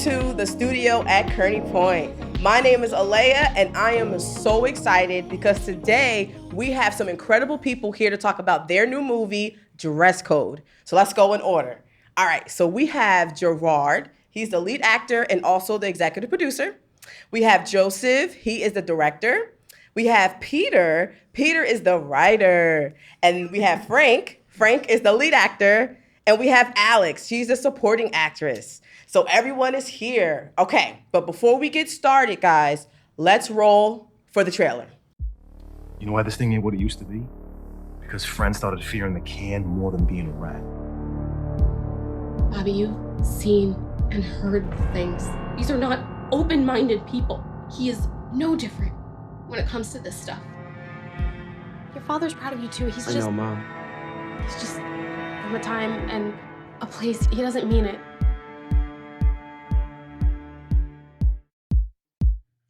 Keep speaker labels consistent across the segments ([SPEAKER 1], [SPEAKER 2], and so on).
[SPEAKER 1] to the studio at Kearny Point. My name is Alea, and I am so excited because today we have some incredible people here to talk about their new movie, Dress Code. So let's go in order. All right, so we have Gerard. He's the lead actor and also the executive producer. We have Joseph. He is the director. We have Peter. Peter is the writer. And we have Frank. Frank is the lead actor. And we have Alex. She's the supporting actress. So everyone is here. Okay, but before we get started, guys, let's roll for the trailer.
[SPEAKER 2] You know why this thing ain't what it used to be? Because friends started fearing the can more than being a rat.
[SPEAKER 3] Bobby, you've seen and heard things. These are not open-minded people. He is no different when it comes to this stuff. Your father's proud of you too.
[SPEAKER 4] I know, Mom.
[SPEAKER 3] He's just from a time and a place. He doesn't mean it.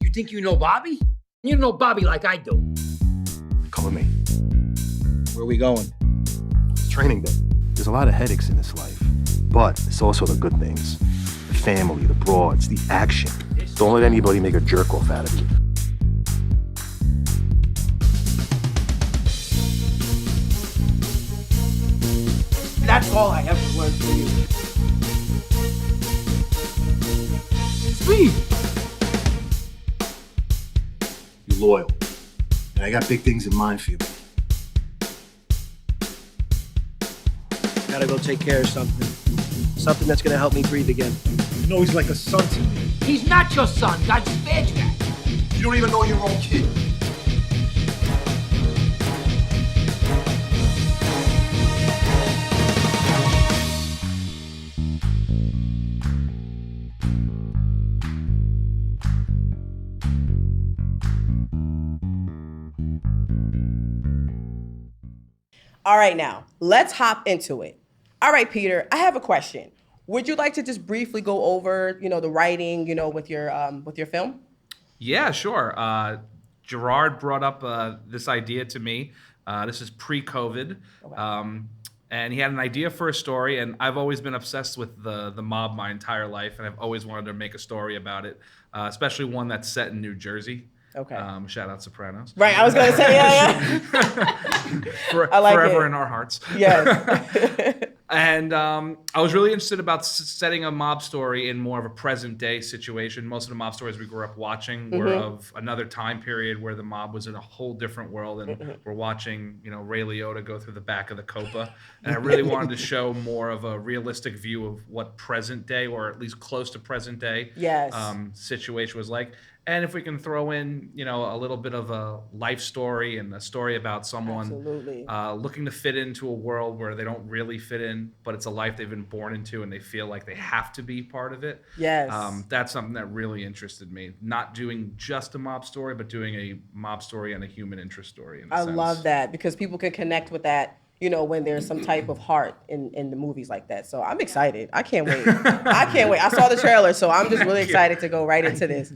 [SPEAKER 5] You think you know Bobby? You know Bobby like I do.
[SPEAKER 2] Cover me.
[SPEAKER 4] Where are we going?
[SPEAKER 2] It's training day. There's a lot of headaches in this life, but it's also the good things. The family, the broads, the action. Don't let anybody make a jerk off out of you.
[SPEAKER 5] That's all I ever learned from you. Speed!
[SPEAKER 2] You're loyal, and I got big things in mind for you.
[SPEAKER 4] Gotta go take care of something. Something that's gonna help me breathe again.
[SPEAKER 2] You know he's like a son to me.
[SPEAKER 5] He's not your son. God spared you guys.
[SPEAKER 2] You don't even know your own kid.
[SPEAKER 1] All right, now, let's hop into it. All right, Peter, I have a question. Would you like to just briefly go over, the writing, with your film?
[SPEAKER 6] Yeah, sure. Gerard brought up this idea to me. This is pre-COVID. Okay. And he had an idea for a story, and I've always been obsessed with the mob my entire life, and I've always wanted to make a story about it, especially one that's set in New Jersey.
[SPEAKER 1] Okay.
[SPEAKER 6] Shout out Sopranos.
[SPEAKER 1] Right, I was going to say, yeah. I like
[SPEAKER 6] forever
[SPEAKER 1] it.
[SPEAKER 6] In our hearts.
[SPEAKER 1] Yes.
[SPEAKER 6] And I was really interested about setting a mob story in more of a present day situation. Most of the mob stories we grew up watching were of another time period where the mob was in a whole different world, and we're watching, Ray Liotta go through the back of the Copa. And I really wanted to show more of a realistic view of what present day, or at least close to present day, situation was like. And if we can throw in, a little bit of a life story and a story about someone looking to fit into a world where they don't really fit in, but it's a life they've been born into and they feel like they have to be part of it.
[SPEAKER 1] Yes.
[SPEAKER 6] That's something that really interested me. Not doing just a mob story, but doing a mob story and a human interest story.
[SPEAKER 1] I love that because people can connect with that, when there's some type of heart in the movies like that. So I'm excited. I can't wait. I saw the trailer, so I'm just really excited to go right into this.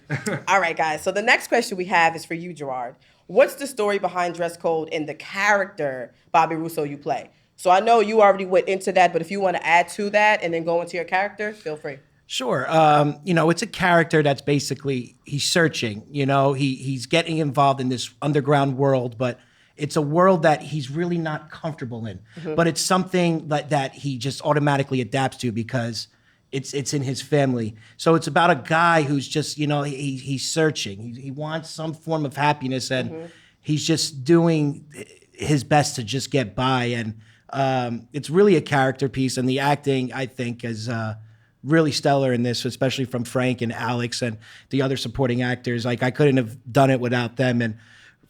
[SPEAKER 1] All right, guys. So the next question we have is for you, Gerard. What's the story behind Dress Code and the character Bobby Russo you play? So I know you already went into that, but if you want to add to that and then go into your character, feel free.
[SPEAKER 4] Sure. It's a character that's basically, he's searching, he's getting involved in this underground world, but it's a world that he's really not comfortable in, but it's something that he just automatically adapts to because it's in his family. So it's about a guy who's just, he's searching. He wants some form of happiness, and he's just doing his best to just get by. And it's really a character piece, and the acting, I think, is really stellar in this, especially from Frank and Alex and the other supporting actors. Like, I couldn't have done it without them. And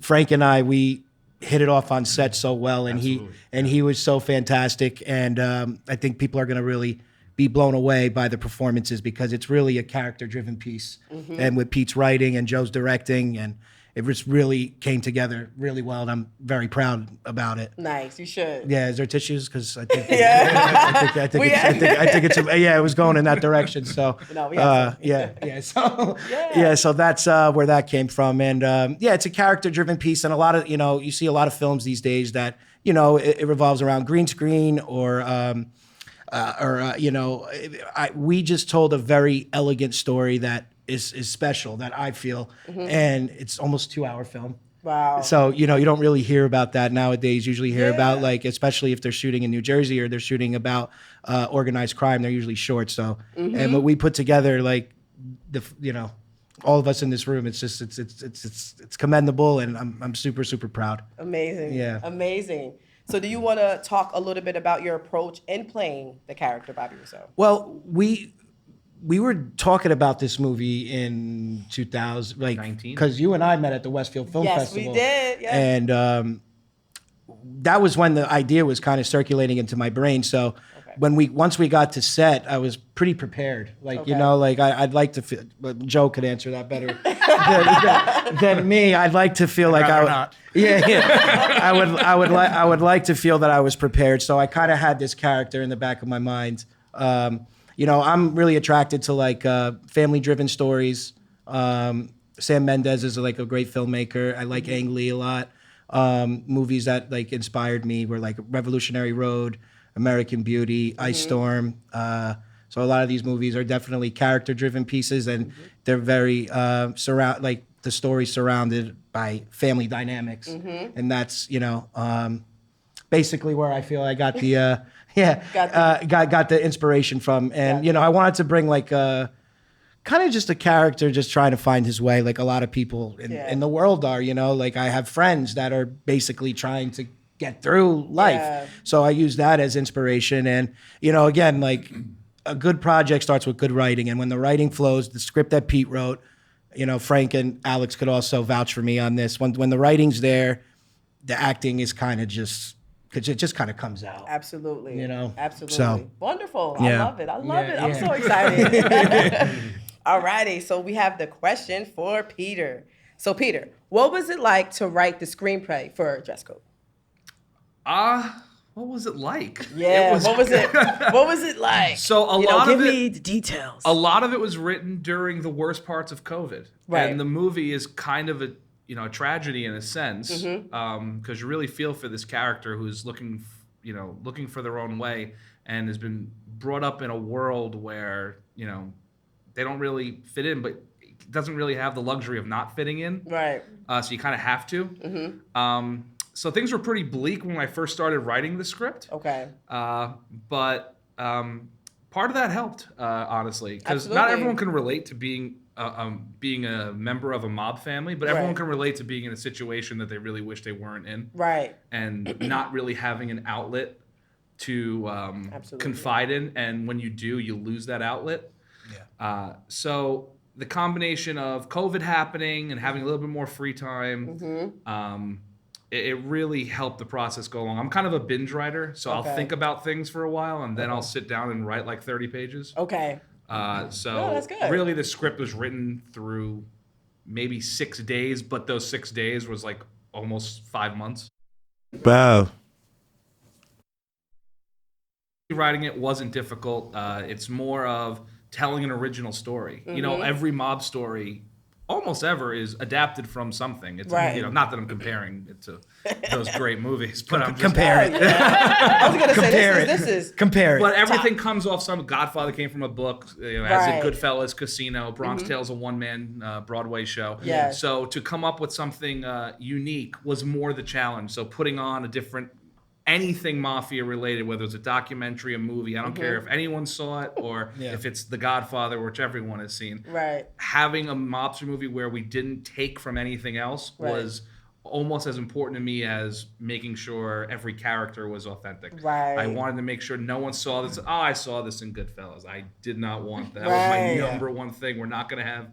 [SPEAKER 4] Frank and I, we hit it off on set so well, and he was so fantastic. And I think people are going to really be blown away by the performances because it's really a character-driven piece. And with Pete's writing and Joe's directing, and it just really came together really well, and I'm very proud about it.
[SPEAKER 1] Nice, you should.
[SPEAKER 4] Yeah, is there tissues? Because I think, I think it's it was going in that direction. So
[SPEAKER 1] no, we
[SPEAKER 4] so that's where that came from, and it's a character-driven piece, and a lot of you see a lot of films these days that it revolves around green screen or we just told a very elegant story that is special that I feel, and it's almost 2-hour film.
[SPEAKER 1] Wow.
[SPEAKER 4] So, you don't really hear about that nowadays. Usually hear about, like, especially if they're shooting in New Jersey or they're shooting about organized crime, they're usually short. So, and what we put together, like, all of us in this room, it's just, it's commendable, and I'm super, super proud.
[SPEAKER 1] Amazing.
[SPEAKER 4] Yeah.
[SPEAKER 1] Amazing. So do you want to talk a little bit about your approach in playing the character Bobby Russo?
[SPEAKER 4] Well, we were talking about this movie in 2000, like,
[SPEAKER 6] 19?
[SPEAKER 4] because you and I met at the Westfield Film Festival.
[SPEAKER 1] Yes, we did. Yeah.
[SPEAKER 4] And that was when the idea was kind of circulating into my brain. So once we got to set, I was pretty prepared. Like, I'd like to feel, but Joe could answer that better than me. I'd like to feel like
[SPEAKER 5] not.
[SPEAKER 4] I would like to feel that I was prepared. So I kind of had this character in the back of my mind. I'm really attracted to, like, family-driven stories. Sam Mendes is, like, a great filmmaker. I like Ang Lee a lot. Movies that, like, inspired me were, like, Revolutionary Road, American Beauty, Ice Storm. So a lot of these movies are definitely character-driven pieces, and they're very the story surrounded by family dynamics, and that's basically where I feel I got the got the inspiration from. And I wanted to bring, like, kind of just a character just trying to find his way, like a lot of people in the world are. Like, I have friends that are basically trying to get through life, so I use that as inspiration. And again, like, a good project starts with good writing, and when the writing flows, the script that Pete wrote, Frank and Alex could also vouch for me on this. When the writing's there, the acting is kind of just, because it just kind of comes out.
[SPEAKER 1] Absolutely. Absolutely.
[SPEAKER 4] So,
[SPEAKER 1] wonderful.
[SPEAKER 4] yeah.
[SPEAKER 1] I love it. I love it. I'm so excited. All righty. So we have the question for Peter. So, Peter, what was it like to write the screenplay for Dress Code?
[SPEAKER 6] What was it like?
[SPEAKER 1] Yeah. What was it like?
[SPEAKER 6] So a lot
[SPEAKER 1] give
[SPEAKER 6] of it,
[SPEAKER 1] me the details.
[SPEAKER 6] A lot of it was written during the worst parts of COVID.
[SPEAKER 1] Right.
[SPEAKER 6] And the movie is kind of a tragedy in a sense, because you really feel for this character who's looking for their own way and has been brought up in a world where they don't really fit in, but doesn't really have the luxury of not fitting in.
[SPEAKER 1] Right.
[SPEAKER 6] So you kind of have to. So things were pretty bleak when I first started writing the script.
[SPEAKER 1] Okay.
[SPEAKER 6] But part of that helped, honestly, because not
[SPEAKER 1] Absolutely.
[SPEAKER 6] everyone can relate to being a member of a mob family, but everyone can relate to being in a situation that they really wish they weren't in.
[SPEAKER 1] Right.
[SPEAKER 6] And not really having an outlet to confide in, and when you do, you lose that outlet. Yeah. So the combination of COVID happening and having a little bit more free time, it really helped the process go along. I'm kind of a binge writer, so I'll think about things for a while, and then I'll sit down and write like 30 pages.
[SPEAKER 1] Okay.
[SPEAKER 6] So
[SPEAKER 1] that's good.
[SPEAKER 6] really the script was written through maybe 6 days, but those 6 days was like almost 5 months.
[SPEAKER 4] Wow.
[SPEAKER 6] Writing it wasn't difficult. It's more of telling an original story. Every mob story almost ever is adapted from something. It's not that I'm comparing it to those great movies, but I'm just
[SPEAKER 4] compare it.
[SPEAKER 1] I was gonna say this is
[SPEAKER 4] Compare it.
[SPEAKER 6] But everything comes off some. Godfather came from a book, as in Goodfellas, Casino, Bronx Tale's a one-man Broadway show.
[SPEAKER 1] Yeah.
[SPEAKER 6] So to come up with something unique was more the challenge. So putting on a different, anything mafia related, whether it's a documentary, a movie, I don't care if anyone saw it or if it's The Godfather, which everyone has seen.
[SPEAKER 1] Right.
[SPEAKER 6] Having a mobster movie where we didn't take from anything else was almost as important to me as making sure every character was authentic.
[SPEAKER 1] Right.
[SPEAKER 6] I wanted to make sure no one saw this. Oh, I saw this in Goodfellas. I did not want that. That was my number one thing. We're not going to have,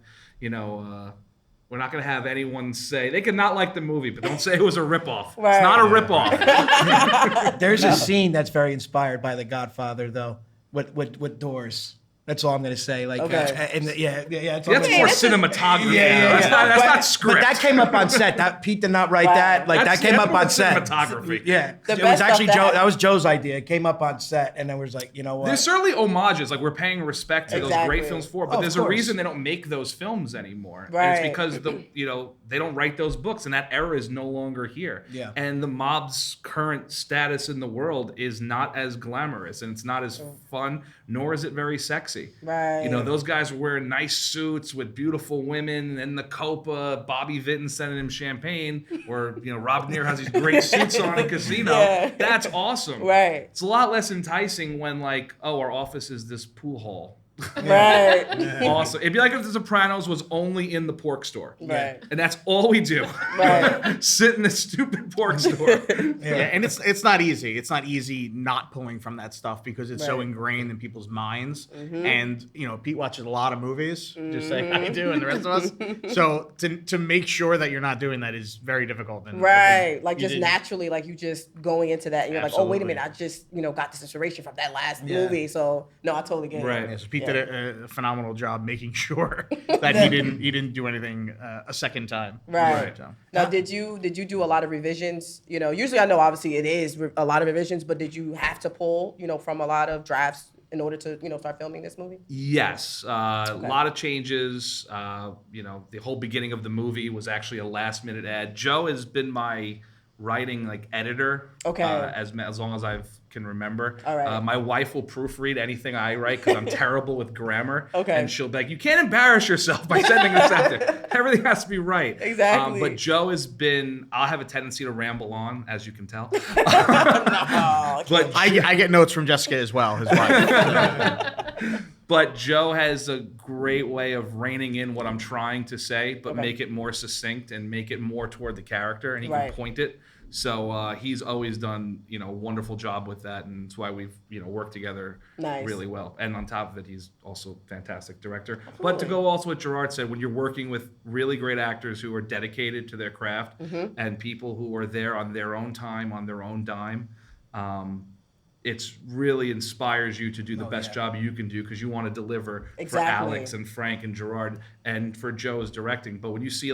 [SPEAKER 6] we're not going to have anyone say, they could not like the movie, but don't say it was a ripoff. Right. It's not a ripoff.
[SPEAKER 4] There's a scene that's very inspired by The Godfather, though, with doors. That's all I'm gonna say. Like,
[SPEAKER 1] Okay.
[SPEAKER 4] yeah. That's all I'm
[SPEAKER 6] That's
[SPEAKER 4] gonna
[SPEAKER 6] more
[SPEAKER 4] say.
[SPEAKER 6] cinematography.
[SPEAKER 4] Yeah.
[SPEAKER 6] That's not script.
[SPEAKER 4] But that came up on set. That Pete did not write
[SPEAKER 1] Right.
[SPEAKER 4] that. Like
[SPEAKER 6] That's
[SPEAKER 4] that came up
[SPEAKER 6] more
[SPEAKER 4] on set.
[SPEAKER 6] cinematography.
[SPEAKER 4] Yeah,
[SPEAKER 1] The
[SPEAKER 4] it was
[SPEAKER 1] best
[SPEAKER 4] actually
[SPEAKER 1] stuff
[SPEAKER 4] Joe.
[SPEAKER 1] that-
[SPEAKER 4] That was Joe's idea. It came up on set, and then was like, you know what?
[SPEAKER 6] There's certainly homages, like we're paying respect to those
[SPEAKER 1] Exactly.
[SPEAKER 6] great films for, but
[SPEAKER 4] Oh,
[SPEAKER 6] there's
[SPEAKER 4] of
[SPEAKER 6] a
[SPEAKER 4] course.
[SPEAKER 6] reason they don't make those films anymore. And
[SPEAKER 1] Right.
[SPEAKER 6] it's because they don't write those books, and that era is no longer here.
[SPEAKER 4] Yeah.
[SPEAKER 6] And the mob's current status in the world is not as glamorous, and it's not as fun, nor is it very sexy.
[SPEAKER 1] Right.
[SPEAKER 6] You know, those guys were wearing nice suits with beautiful women, and the Copa, Bobby Vinton sending him champagne, or Rob De Niro has these great suits on in Casino.
[SPEAKER 1] Yeah.
[SPEAKER 6] That's awesome.
[SPEAKER 1] Right.
[SPEAKER 6] It's a lot less enticing when like, oh, our office is this pool hall.
[SPEAKER 1] Right.
[SPEAKER 6] Awesome. It'd be like if The Sopranos was only in the pork store.
[SPEAKER 1] Right.
[SPEAKER 6] And that's all we do.
[SPEAKER 1] Right.
[SPEAKER 6] Sit in this stupid pork store.
[SPEAKER 7] Yeah, and it's not easy. It's not easy not pulling from that stuff because it's so
[SPEAKER 1] Right.
[SPEAKER 7] ingrained in people's minds. And Pete watches a lot of movies, just like I do, and the rest of us. So to make sure that you're not doing that is very difficult. And I
[SPEAKER 1] Right.
[SPEAKER 7] think
[SPEAKER 1] Like
[SPEAKER 7] you
[SPEAKER 1] just
[SPEAKER 7] did-
[SPEAKER 1] naturally, like you just going into that and you're like, oh, wait a
[SPEAKER 7] Absolutely.
[SPEAKER 1] minute, I just, got this inspiration from that last
[SPEAKER 4] Yeah.
[SPEAKER 1] movie. So no, I totally get
[SPEAKER 6] Right.
[SPEAKER 1] it.
[SPEAKER 7] Yeah, so Pete did a phenomenal job making sure that he didn't do anything a second time.
[SPEAKER 1] Right.
[SPEAKER 7] So.
[SPEAKER 1] Now, did you do a lot of revisions? Usually I know obviously it is a lot of revisions, but did you have to pull, from a lot of drafts in order to, start filming this movie?
[SPEAKER 6] Yes. A lot of changes. The whole beginning of the movie was actually a last minute ad. Joe has been my writing editor as long as I can remember.
[SPEAKER 1] All right.
[SPEAKER 6] My wife will proofread anything I write because I'm terrible with grammar.
[SPEAKER 1] Okay.
[SPEAKER 6] And she'll be like, you can't embarrass yourself by sending this out there. Everything has to be right.
[SPEAKER 1] Exactly.
[SPEAKER 6] But Joe has been, I'll have a tendency to ramble on, as you can tell.
[SPEAKER 1] Oh,
[SPEAKER 6] But
[SPEAKER 7] I get notes from Jessica as well, his wife.
[SPEAKER 6] But Joe has a great way of reining in what I'm trying to say, but
[SPEAKER 1] Okay.
[SPEAKER 6] make it more succinct and make it more toward the character, and he
[SPEAKER 1] Right.
[SPEAKER 6] can point it. So he's always done, a wonderful job with that, and it's why we've, worked together
[SPEAKER 1] Nice.
[SPEAKER 6] really well. And on top of it, he's also a fantastic director. But to go also what Gerard said, when you're working with really great actors who are dedicated to their craft and people who are there on their own time, on their own dime, it's really inspires you to do the best job you can do because you want to deliver
[SPEAKER 1] Exactly.
[SPEAKER 6] for Alex and Frank and Gerard and for Joe's directing. But when you see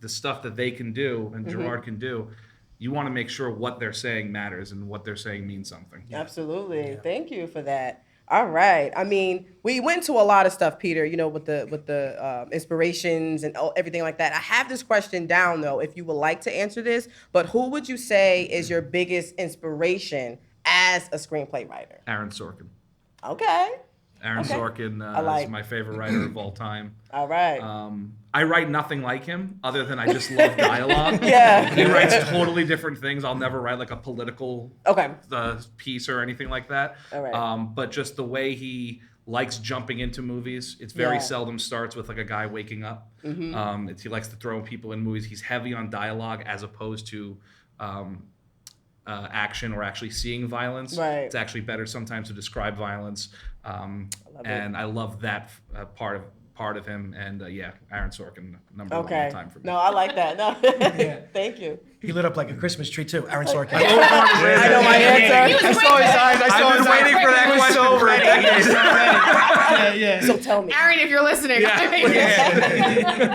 [SPEAKER 6] the stuff that they can do and Gerard can do, you want to make sure what they're saying matters and what they're saying means something.
[SPEAKER 1] Absolutely. Thank you for that. All right. I mean, we went to a lot of stuff, Peter, with the inspirations and everything like that. I have this question down, though, if you would like to answer this. But who would you say is your biggest inspiration as a screenplay writer?
[SPEAKER 6] Aaron Sorkin.
[SPEAKER 1] Okay.
[SPEAKER 6] Aaron
[SPEAKER 1] Okay.
[SPEAKER 6] Sorkin
[SPEAKER 1] I like-
[SPEAKER 6] is my favorite writer of all time.
[SPEAKER 1] All right.
[SPEAKER 6] I write nothing like him other than I just love dialogue.
[SPEAKER 1] Yeah.
[SPEAKER 6] He writes totally different things. I'll never write a political
[SPEAKER 1] Okay.
[SPEAKER 6] piece or anything like that.
[SPEAKER 1] All right.
[SPEAKER 6] But just the way he likes jumping into movies. It's very
[SPEAKER 1] Yeah.
[SPEAKER 6] seldom starts with a guy waking up. He likes to throw people in movies. He's heavy on dialogue as opposed to action or actually seeing violence.
[SPEAKER 1] Right.
[SPEAKER 6] It's actually better sometimes to describe violence. I love that part of him. And Aaron Sorkin, number one all time for me.
[SPEAKER 1] No, I like that. No. Thank you.
[SPEAKER 4] He lit up like a Christmas tree too. Aaron Sorkin.
[SPEAKER 1] I know my answer.
[SPEAKER 4] I saw his eyes. I saw
[SPEAKER 6] I've
[SPEAKER 4] his
[SPEAKER 6] been waiting
[SPEAKER 4] eyes.
[SPEAKER 6] for that
[SPEAKER 4] He was
[SPEAKER 6] question
[SPEAKER 4] so
[SPEAKER 6] for a
[SPEAKER 4] ready.
[SPEAKER 6] decade.
[SPEAKER 4] He was so ready. Yeah.
[SPEAKER 1] So tell me.
[SPEAKER 3] Aaron, if you're listening.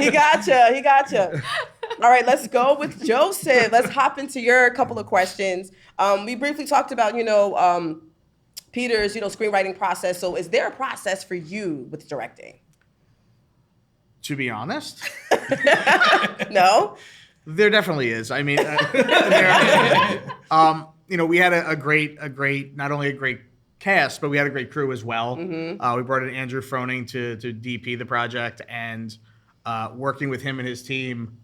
[SPEAKER 1] He gotcha. All right, let's go with Joseph. Let's hop into your couple of questions. We briefly talked about, Peter's, screenwriting process. So is there a process for you with directing?
[SPEAKER 7] To be honest,
[SPEAKER 1] No?
[SPEAKER 7] there definitely is. I mean, we had a great, not only a great cast, but we had a great crew as well. We brought in Andrew Froning to DP the project, and working with him and his team,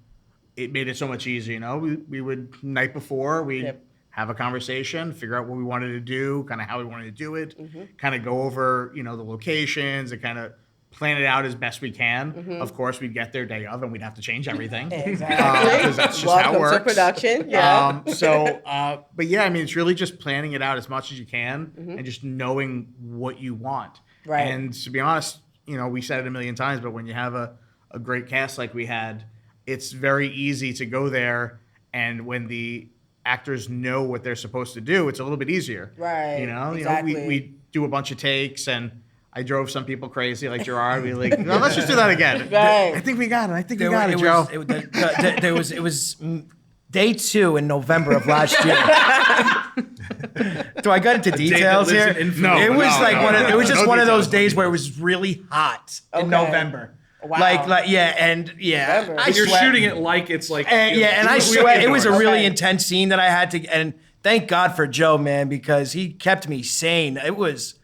[SPEAKER 7] it made it so much easier. We would night before we'd have a conversation, figure out what we wanted to do, kind of how we wanted to do it, kind of go over the locations and kind of plan it out as best we can. Of course, we'd get there day of and we'd have to change everything.
[SPEAKER 1] Exactly.
[SPEAKER 7] 'Cause that's just
[SPEAKER 1] Welcome
[SPEAKER 7] how it works.
[SPEAKER 1] to production. Yeah.
[SPEAKER 7] But yeah, I mean, it's really just planning it out as much as you can and just knowing what you want.
[SPEAKER 1] Right.
[SPEAKER 7] And to be honest, we said it a million times, but when you have a great cast like we had, it's very easy to go there, and when the actors know what they're supposed to do, it's a little bit easier.
[SPEAKER 1] Right.
[SPEAKER 7] You know,
[SPEAKER 1] Exactly.
[SPEAKER 7] we do a bunch of takes, and I drove some people crazy, like Gerard. We like, no, let's just do that again.
[SPEAKER 1] Right.
[SPEAKER 7] I think we got it. I think we
[SPEAKER 4] There
[SPEAKER 7] got it, Joe.
[SPEAKER 4] It was day 2 in November of last year. Do I got into details here?
[SPEAKER 7] No,
[SPEAKER 4] it was
[SPEAKER 7] no,
[SPEAKER 4] it was just
[SPEAKER 7] no
[SPEAKER 4] one of those
[SPEAKER 7] details.
[SPEAKER 4] days where it was really hot in
[SPEAKER 1] Okay.
[SPEAKER 4] November.
[SPEAKER 1] Wow.
[SPEAKER 4] Like yeah, and yeah,
[SPEAKER 1] November.
[SPEAKER 4] I
[SPEAKER 6] But you're
[SPEAKER 4] sweat.
[SPEAKER 6] shooting it like it's like
[SPEAKER 4] And, yeah, and I
[SPEAKER 6] we
[SPEAKER 4] sweat. It was a
[SPEAKER 6] indoors.
[SPEAKER 4] really
[SPEAKER 1] Okay.
[SPEAKER 4] intense scene that I had to, and thank God for Joe, man, because he kept me sane. It was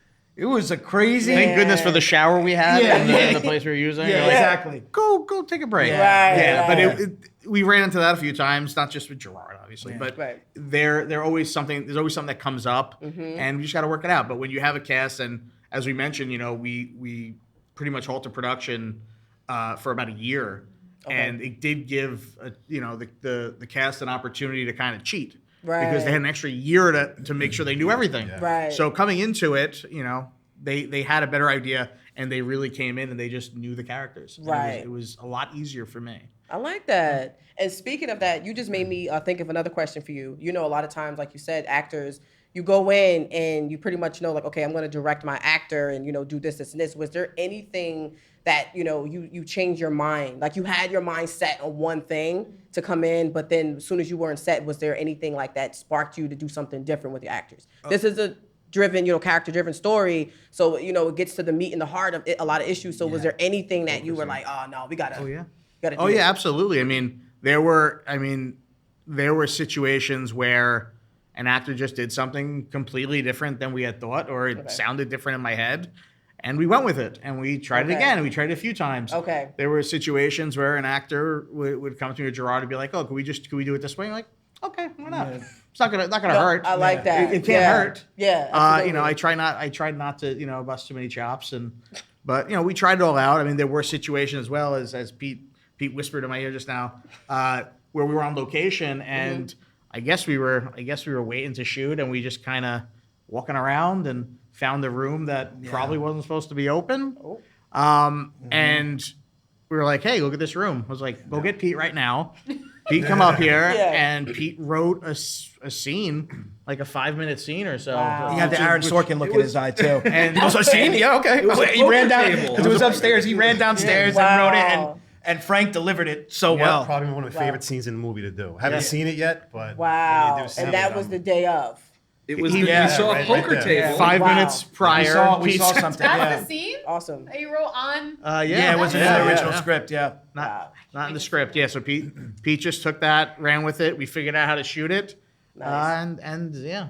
[SPEAKER 4] a crazy.
[SPEAKER 7] Thank goodness for the shower we had
[SPEAKER 4] Yeah,
[SPEAKER 7] in
[SPEAKER 4] yeah.
[SPEAKER 7] the place we were using.
[SPEAKER 4] Yeah,
[SPEAKER 7] You're like,
[SPEAKER 4] exactly.
[SPEAKER 7] Go take a break.
[SPEAKER 4] Yeah.
[SPEAKER 7] Yeah,
[SPEAKER 1] Right,
[SPEAKER 7] but we ran into that a few times, not just with Gerard, obviously, but
[SPEAKER 1] Right.
[SPEAKER 7] there's always something that comes up, and we just got to work it out. But when you have a cast, and as we mentioned, we pretty much halted production for about a year, and it did give the cast an opportunity to kind of cheat.
[SPEAKER 1] Right.
[SPEAKER 7] Because they had an extra year to make sure they knew everything.
[SPEAKER 1] Right.
[SPEAKER 7] So coming into it, they had a better idea, and they really came in and they just knew the characters. And
[SPEAKER 1] Right.
[SPEAKER 7] it was a lot easier for me.
[SPEAKER 1] I like that. And speaking of that, you just made me think of another question for you. A lot of times, like you said, actors, you go in and you pretty much know, like, okay, I'm going to direct my actor and, do this, this, and this. Was there anything that, you changed your mind? Like you had your mind set on one thing to come in, but then as soon as you weren't set, was there anything like that sparked you to do something different with your actors? This is a driven, character-driven story. So, it gets to the meat and the heart of it, a lot of issues. So was there anything that you were like, oh, no, we got to...
[SPEAKER 7] Oh, yeah.
[SPEAKER 1] Gotta do
[SPEAKER 7] Oh,
[SPEAKER 1] this.
[SPEAKER 7] yeah, absolutely. There were situations where an actor just did something completely different than we had thought, or it sounded different in my head. And we went with it, and we tried it again, and we tried it a few times.
[SPEAKER 1] Okay.
[SPEAKER 7] There were situations where an actor would come to me, Gerard, and be like, "Oh, can we do it this way?" I'm like, "Okay, why not? It's not gonna hurt.
[SPEAKER 1] I like that.
[SPEAKER 7] It can't hurt.
[SPEAKER 1] Yeah, absolutely.
[SPEAKER 7] I tried not to bust too many chops, but we tried it all out. There were situations as well as Pete whispered in my ear just now, where we were on location, and I guess we were waiting to shoot, and we just kind of walking around and found a room that probably wasn't supposed to be open. And we were like, hey, look at this room. I was like, go get Pete right now. Pete, come up here. And Pete wrote a scene, like a 5-minute scene or so.
[SPEAKER 1] Wow.
[SPEAKER 4] He had the Aaron Sorkin look in his eye too.
[SPEAKER 7] And
[SPEAKER 4] He was a scene? Yeah, okay. He ran down.
[SPEAKER 6] table.
[SPEAKER 4] It was upstairs. He ran downstairs and wrote it, and Frank delivered it so well.
[SPEAKER 2] Probably one of my favorite scenes in the movie to do. I haven't seen it yet, but
[SPEAKER 1] Wow.
[SPEAKER 2] when you do see
[SPEAKER 1] And that
[SPEAKER 2] it,
[SPEAKER 1] was the day of.
[SPEAKER 6] It was
[SPEAKER 7] He-
[SPEAKER 6] we saw a
[SPEAKER 2] right
[SPEAKER 6] poker
[SPEAKER 2] there.
[SPEAKER 6] table.
[SPEAKER 7] 5
[SPEAKER 1] Wow.
[SPEAKER 7] minutes prior,
[SPEAKER 4] We saw
[SPEAKER 7] Pete-
[SPEAKER 4] something.
[SPEAKER 8] That's
[SPEAKER 4] Yeah.
[SPEAKER 8] the scene
[SPEAKER 1] Awesome.
[SPEAKER 8] that you wrote on.
[SPEAKER 4] Yeah, it wasn't in the original script. Yeah.
[SPEAKER 7] Not in the script. Yeah, so Pete just took that, ran with it. We figured out how to shoot it.
[SPEAKER 1] Nice.
[SPEAKER 7] And yeah.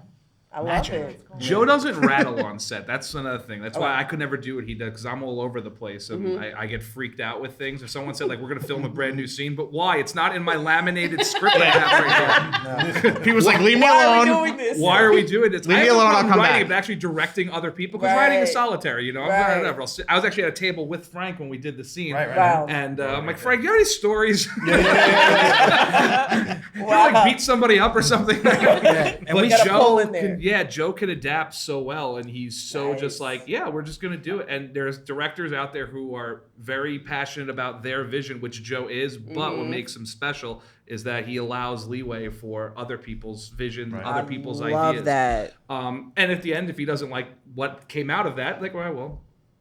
[SPEAKER 1] I love it.
[SPEAKER 6] Joe doesn't rattle on set. That's another thing. That's why I could never do what he does, because I'm all over the place and I get freaked out with things. If someone said, like, we're going to film a brand new scene, but why? It's not in my laminated script I have right here.
[SPEAKER 7] Pete was like, leave me
[SPEAKER 1] Why are we
[SPEAKER 7] alone.
[SPEAKER 1] doing this?
[SPEAKER 6] Why are we doing this?
[SPEAKER 7] Leave me
[SPEAKER 6] I have no
[SPEAKER 7] alone, I'll
[SPEAKER 6] problem
[SPEAKER 7] come
[SPEAKER 6] writing
[SPEAKER 7] back.
[SPEAKER 6] it, but actually directing other people, because
[SPEAKER 1] Right.
[SPEAKER 6] writing is solitary, I'm
[SPEAKER 1] Right.
[SPEAKER 6] whatever. I was actually at a table with Frank when we did the scene.
[SPEAKER 2] Right.
[SPEAKER 1] Wow.
[SPEAKER 6] And I'm like, Frank, you have any stories?
[SPEAKER 1] Wow.
[SPEAKER 6] You like beat somebody up or something?
[SPEAKER 4] And
[SPEAKER 6] But
[SPEAKER 4] we
[SPEAKER 1] gotta pull in there.
[SPEAKER 6] Joe can adapt so well, and he's so
[SPEAKER 1] Nice.
[SPEAKER 6] just like, yeah, we're just gonna do it. And there's directors out there who are very passionate about their vision, which Joe is. But what makes him special is that he allows leeway for other people's vision, other people's ideas.
[SPEAKER 1] Love that.
[SPEAKER 6] And at the end, if he doesn't like what came out of that, like, well,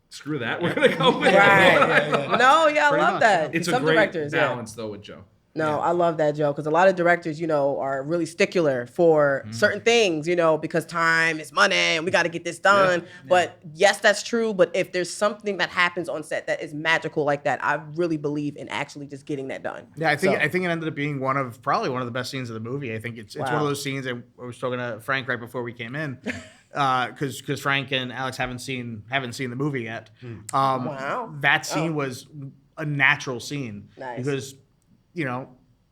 [SPEAKER 6] screw that. We're gonna go with
[SPEAKER 1] Right.
[SPEAKER 6] it.
[SPEAKER 1] No, yeah, I
[SPEAKER 7] Pretty
[SPEAKER 1] love
[SPEAKER 7] much,
[SPEAKER 1] that.
[SPEAKER 6] It's
[SPEAKER 1] Some
[SPEAKER 6] a great
[SPEAKER 1] directors,
[SPEAKER 6] balance though with Joe.
[SPEAKER 1] No, I love that, Joe, because a lot of directors, are really stickler for certain things, because time is money and we got to get this done. But yes, that's true. But if there's something that happens on set that is magical like that, I really believe in actually just getting that done.
[SPEAKER 7] Yeah, I think
[SPEAKER 1] So-
[SPEAKER 7] it ended up being probably one of the best scenes of the movie. I think it's one
[SPEAKER 1] Wow.
[SPEAKER 7] of those scenes. I was talking to Frank right before we came in, because Frank and Alex haven't seen the movie yet.
[SPEAKER 1] Wow.
[SPEAKER 7] That scene was a natural scene.
[SPEAKER 1] Nice.
[SPEAKER 7] Because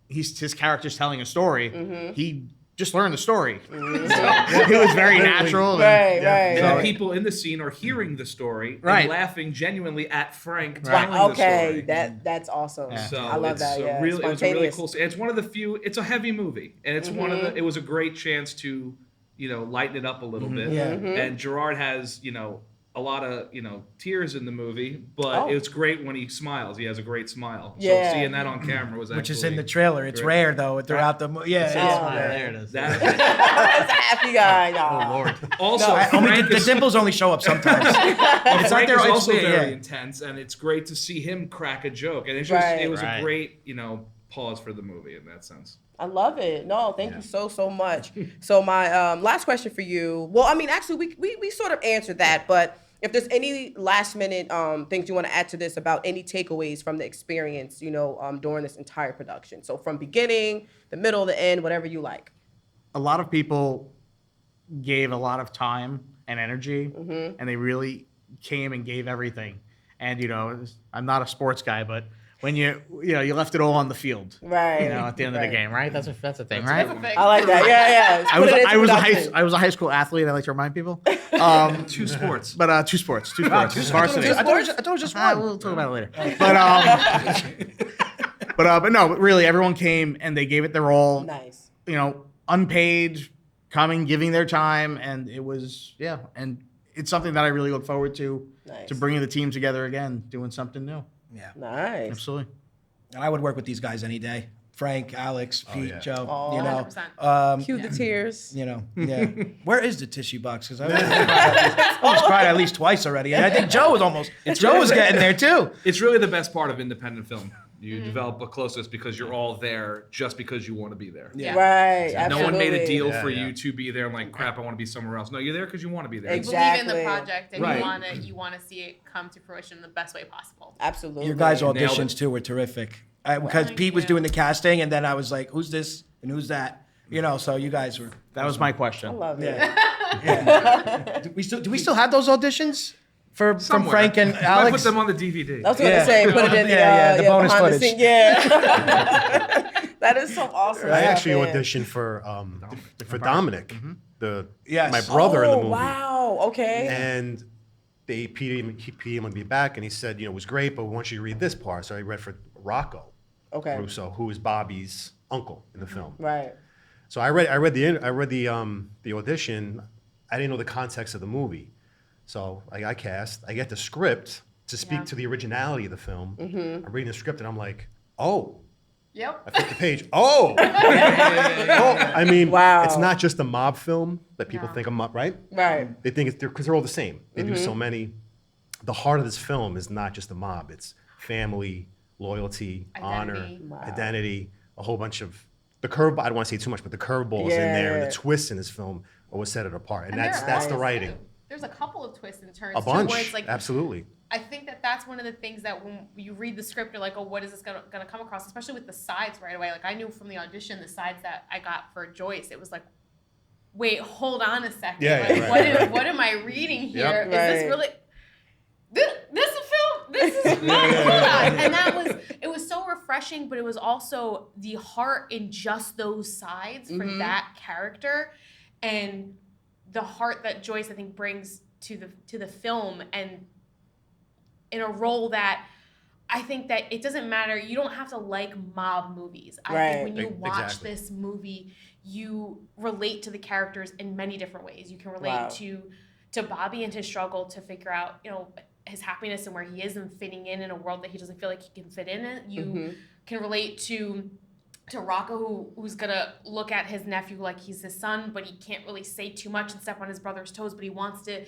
[SPEAKER 7] his character's telling a story. He just learned the story, so it was very natural.
[SPEAKER 1] Right.
[SPEAKER 6] And
[SPEAKER 7] So-
[SPEAKER 6] the people in the scene are hearing the story
[SPEAKER 7] Right.
[SPEAKER 6] and laughing genuinely at Frank telling the
[SPEAKER 1] Okay,
[SPEAKER 6] story.
[SPEAKER 1] that's awesome.
[SPEAKER 7] Yeah.
[SPEAKER 6] So
[SPEAKER 1] I love
[SPEAKER 6] it's
[SPEAKER 1] that.
[SPEAKER 6] a
[SPEAKER 1] Yeah,
[SPEAKER 6] it was a really
[SPEAKER 1] spontaneous.
[SPEAKER 6] cool. It's one of the few. It's a heavy movie, and it's one of the. It was a great chance to, lighten it up a little bit.
[SPEAKER 4] Yeah.
[SPEAKER 6] And Gerard has, a lot of tears in the movie, but it's great when he smiles. He has a great smile.
[SPEAKER 1] Yeah.
[SPEAKER 6] So seeing that on camera was
[SPEAKER 4] Which is
[SPEAKER 6] actually
[SPEAKER 4] in the trailer. It's
[SPEAKER 6] great.
[SPEAKER 4] rare though throughout the movie. Yeah,
[SPEAKER 7] There it is.
[SPEAKER 6] That,
[SPEAKER 1] That's a happy guy.
[SPEAKER 7] Oh Lord.
[SPEAKER 6] also,
[SPEAKER 4] Only
[SPEAKER 6] Frank
[SPEAKER 4] the
[SPEAKER 6] is,
[SPEAKER 4] dimples only show up sometimes. It's
[SPEAKER 6] Frank
[SPEAKER 4] there.
[SPEAKER 6] is
[SPEAKER 4] It's
[SPEAKER 6] also
[SPEAKER 4] yeah.
[SPEAKER 6] very intense, and it's great to see him crack a joke. And it's just
[SPEAKER 1] Right.
[SPEAKER 6] it was
[SPEAKER 7] Right.
[SPEAKER 6] a great pause for the movie in that sense.
[SPEAKER 1] I love it. No, thank you so much. So my last question for you. Well, I mean, actually, we sort of answered that, but if there's any last minute things you want to add to this about any takeaways from the experience, during this entire production. So from beginning, the middle, the end, whatever you like.
[SPEAKER 7] A lot of people gave a lot of time and energy, and they really came and gave everything. And I'm not a sports guy, but when you left it all on the field,
[SPEAKER 1] Right.
[SPEAKER 7] at the end of the game, right? That's a thing, right?
[SPEAKER 1] I like that. Yeah.
[SPEAKER 7] I was a high school athlete. I like to remind people.
[SPEAKER 6] Two sports.
[SPEAKER 7] But two sports. Varsity.
[SPEAKER 4] I thought it was just one.
[SPEAKER 7] We'll talk about it later. But no, really, everyone came and they gave it their all.
[SPEAKER 1] Nice.
[SPEAKER 7] Unpaid, coming, giving their time, and it was and it's something that I really look forward to bringing the team together again, doing something new.
[SPEAKER 4] Yeah.
[SPEAKER 1] Nice.
[SPEAKER 7] Absolutely.
[SPEAKER 4] And I would work with these guys any day. Frank, Alex, Pete, Joe.
[SPEAKER 3] 100%.
[SPEAKER 1] Cue the tears.
[SPEAKER 4] Yeah. Where is the tissue box? Because I almost cried at least twice already. And I think Joe was getting there too.
[SPEAKER 6] It's really the best part of independent film. You develop a closeness because you're all there just because you want to be there.
[SPEAKER 3] Yeah.
[SPEAKER 1] Right.
[SPEAKER 6] No
[SPEAKER 1] Absolutely.
[SPEAKER 6] one made a deal for you to be there. I'm like, crap, I want to be somewhere else. No, you're there because you want to be there.
[SPEAKER 1] Exactly.
[SPEAKER 3] Believe in the project and
[SPEAKER 6] Right.
[SPEAKER 3] you want to see it come to fruition in the best way possible.
[SPEAKER 1] Absolutely.
[SPEAKER 4] Your guys'
[SPEAKER 6] Nailed it.
[SPEAKER 4] auditions too were terrific. Because
[SPEAKER 3] Thank
[SPEAKER 4] Pete was
[SPEAKER 3] you.
[SPEAKER 4] doing the casting, and then I was like, "Who's this and who's that?" So you guys were.
[SPEAKER 7] That was my question.
[SPEAKER 1] I love it.
[SPEAKER 4] Yeah. Do we still have those auditions from
[SPEAKER 6] Somewhere.
[SPEAKER 4] Frank and
[SPEAKER 6] I
[SPEAKER 4] Alex?
[SPEAKER 6] put them on the DVD.
[SPEAKER 1] I was going to say, put it in the
[SPEAKER 4] bonus
[SPEAKER 1] behind
[SPEAKER 4] footage.
[SPEAKER 1] the scene. Yeah. That is so awesome.
[SPEAKER 2] I actually
[SPEAKER 1] man.
[SPEAKER 2] auditioned for Dominic,
[SPEAKER 4] Yes.
[SPEAKER 2] my brother in the movie.
[SPEAKER 1] Wow. Okay.
[SPEAKER 2] And they PD'd would be back, and he said, it was great, but we want you to read this part. So I read for Rocco Russo, who is Bobby's uncle in the film.
[SPEAKER 1] Right.
[SPEAKER 2] So I read the audition. I didn't know the context of the movie, so I cast. I get the script to speak to the originality of the film. I'm reading the script, and I'm like, oh.
[SPEAKER 3] Yep.
[SPEAKER 2] I flip the page. Oh! I mean,
[SPEAKER 1] Wow.
[SPEAKER 2] it's not just a mob film that people think a mob, right?
[SPEAKER 1] Right.
[SPEAKER 2] They think it's because they're all the same. They do so many. The heart of this film is not just a mob. It's family, loyalty, honor,
[SPEAKER 3] Identity.
[SPEAKER 1] Wow.
[SPEAKER 2] identity, a whole bunch of the curve. I don't want to say too much, but the curveballs in there and
[SPEAKER 1] Yeah.
[SPEAKER 2] the twists in this film are what set it apart. And
[SPEAKER 3] And
[SPEAKER 2] that's
[SPEAKER 3] there are
[SPEAKER 2] the
[SPEAKER 3] twists,
[SPEAKER 2] writing.
[SPEAKER 3] too. There's a couple of twists and turns
[SPEAKER 2] A
[SPEAKER 3] too,
[SPEAKER 2] bunch,
[SPEAKER 3] where it's like,
[SPEAKER 2] absolutely.
[SPEAKER 3] I think that's one of the things that when you read the script, you're like, oh, what is this gonna come across? Especially with the sides right away. Like I knew from the audition, the sides that I got for Joyce, it was like, wait, hold on a second.
[SPEAKER 2] Yeah,
[SPEAKER 3] like,
[SPEAKER 2] right.
[SPEAKER 3] what am I reading here?
[SPEAKER 2] Yep.
[SPEAKER 3] Is this
[SPEAKER 1] Right.
[SPEAKER 3] really? This is a film. This is not and it was so refreshing, but it was also the heart in just those sides for that character, and the heart that Joyce I think brings to the film, and in a role that I think that it doesn't matter. You don't have to like mob movies. I think when you watch
[SPEAKER 2] Exactly.
[SPEAKER 3] this movie, you relate to the characters in many different ways. You can relate to Bobby and his struggle to figure out, his happiness and where he is and fitting in a world that he doesn't feel like he can fit in. You can relate to Rocco, who's gonna look at his nephew like he's his son, but he can't really say too much and step on his brother's toes, but he wants to.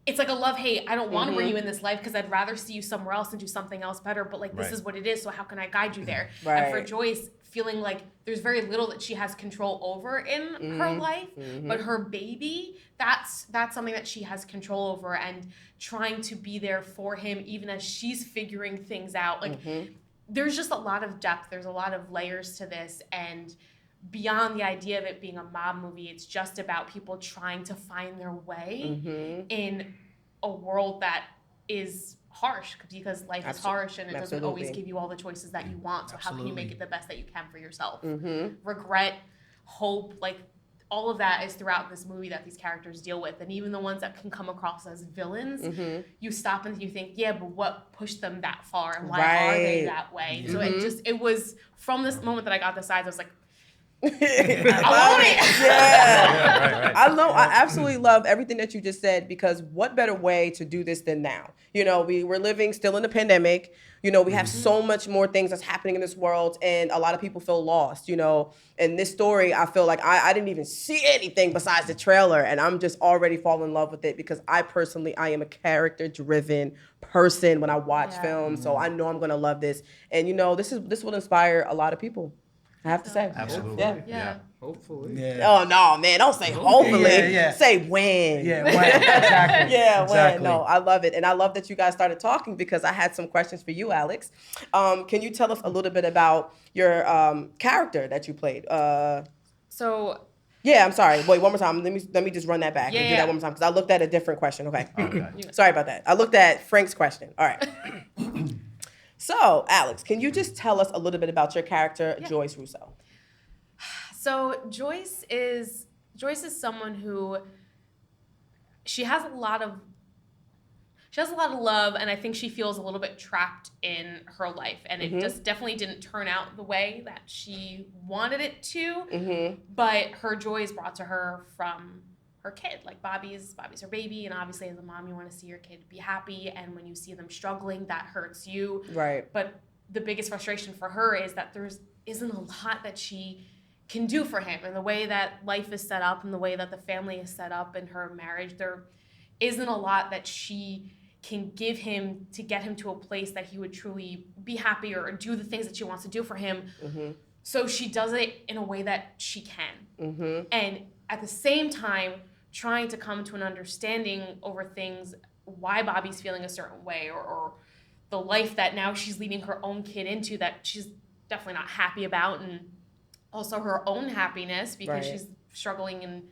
[SPEAKER 3] It's like a love-hate. I don't want to bring you in this life because I'd rather see you somewhere else and do something else better, but this is what it is, so how can I guide you there?
[SPEAKER 1] Right.
[SPEAKER 3] And for Joyce, feeling like there's very little that she has control over in her life, but her baby, that's something that she has control over, and trying to be there for him even as she's figuring things out. There's just a lot of depth. There's a lot of layers to this, and beyond the idea of it being a mob movie, it's just about people trying to find their way in a world that is harsh, because life is harsh and it doesn't always give you all the choices that you want. So how can you make it the best that you can for yourself? Regret, hope, all of that is throughout this movie that these characters deal with. And even the ones that can come across as villains, you stop and you think, yeah, but what pushed them that far and why are they that way? So it was from this moment that I got the sides, I was like, I want it.
[SPEAKER 1] Yeah. I absolutely love everything that you just said, because what better way to do this than now? You know, we're living still in the pandemic. You know, we have so much more things that's happening in this world, and a lot of people feel lost, you know. And this story, I feel like I didn't even see anything besides the trailer, and I'm just already falling in love with it, because I am a character-driven person when I watch films, so I know I'm gonna love this. And you know, this will inspire a lot of people, I have to say.
[SPEAKER 2] Absolutely.
[SPEAKER 3] Yeah.
[SPEAKER 6] Hopefully.
[SPEAKER 4] Yeah.
[SPEAKER 1] Oh no, man! Don't say hopefully.
[SPEAKER 4] Yeah.
[SPEAKER 1] Say when.
[SPEAKER 4] Yeah, when. Exactly.
[SPEAKER 1] Yeah,
[SPEAKER 4] Exactly.
[SPEAKER 1] when. No, I love it, and I love that you guys started talking, because I had some questions for you, Alex. Can you tell us a little bit about your character that you played?
[SPEAKER 3] So
[SPEAKER 1] Yeah, I'm sorry. Wait, one more time. Let me just run that back and do
[SPEAKER 3] Yeah.
[SPEAKER 1] that one more time, because I looked at a different question. Okay.
[SPEAKER 2] Okay.
[SPEAKER 1] Sorry about that. I looked at Frank's question. All right. So, Alex, can you just tell us a little bit about your character, Joyce Russo?
[SPEAKER 3] So Joyce is someone who she has a lot of love, and I think she feels a little bit trapped in her life, and it just definitely didn't turn out the way that she wanted it to. But her joy is brought to her from her kid. Like Bobby's her baby, and obviously as a mom you want to see your kid be happy, and when you see them struggling, that hurts you.
[SPEAKER 1] Right.
[SPEAKER 3] But the biggest frustration for her is that there isn't a lot that she can do for him, and the way that life is set up and the way that the family is set up in her marriage, there isn't a lot that she can give him to get him to a place that he would truly be happy or do the things that she wants to do for him. So she does it in a way that she can. And at the same time, trying to come to an understanding over things, why Bobby's feeling a certain way, or the life that now she's leading her own kid into that she's definitely not happy about, and also her own happiness, because she's struggling in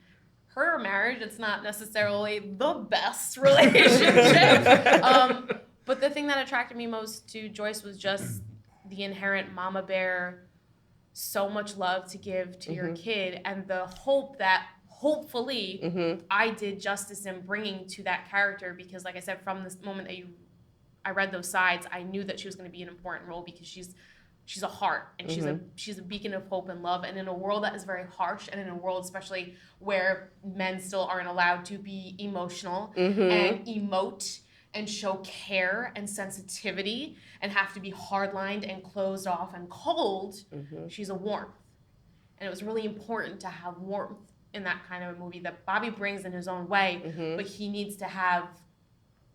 [SPEAKER 3] her marriage. It's not necessarily the best relationship. But the thing that attracted me most to Joyce was just the inherent mama bear, so much love to give to your kid, and the hope that hopefully I did justice in bringing to that character, because like I said, from this moment that I read those sides, I knew that she was going to be an important role, because she's a heart, and she's a beacon of hope and love. And in a world that is very harsh, and in a world especially where men still aren't allowed to be emotional and emote and show care and sensitivity, and have to be hard-lined and closed off and cold, she's a warmth. And it was really important to have warmth in that kind of a movie that Bobby brings in his own way, but he needs to have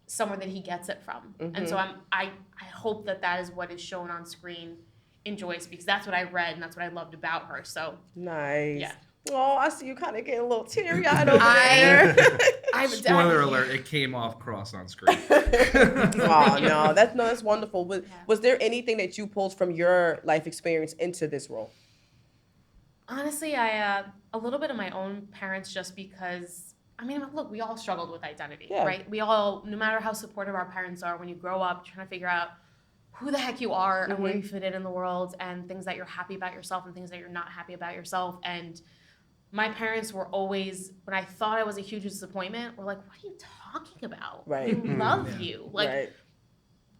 [SPEAKER 3] somewhere that he gets it from. And so I hope that is what is shown on screen in Joyce, because that's what I read and that's what I loved about her. So
[SPEAKER 1] nice.
[SPEAKER 3] Yeah.
[SPEAKER 1] Oh, I see you kind of getting a little teary-eyed over there.
[SPEAKER 6] Spoiler alert, it came off cross on screen.
[SPEAKER 1] Oh, no, that's wonderful. Was there anything that you pulled from your life experience into this role?
[SPEAKER 3] Honestly, a little bit of my own parents, just because, I mean, look, we all struggled with identity, right? We all, no matter how supportive our parents are, when you grow up trying to figure out who the heck you are and where you fit in the world, and things that you're happy about yourself and things that you're not happy about yourself. And my parents were always, when I thought I was a huge disappointment, were like, what are you talking about?
[SPEAKER 1] Right.
[SPEAKER 3] We love you. Like,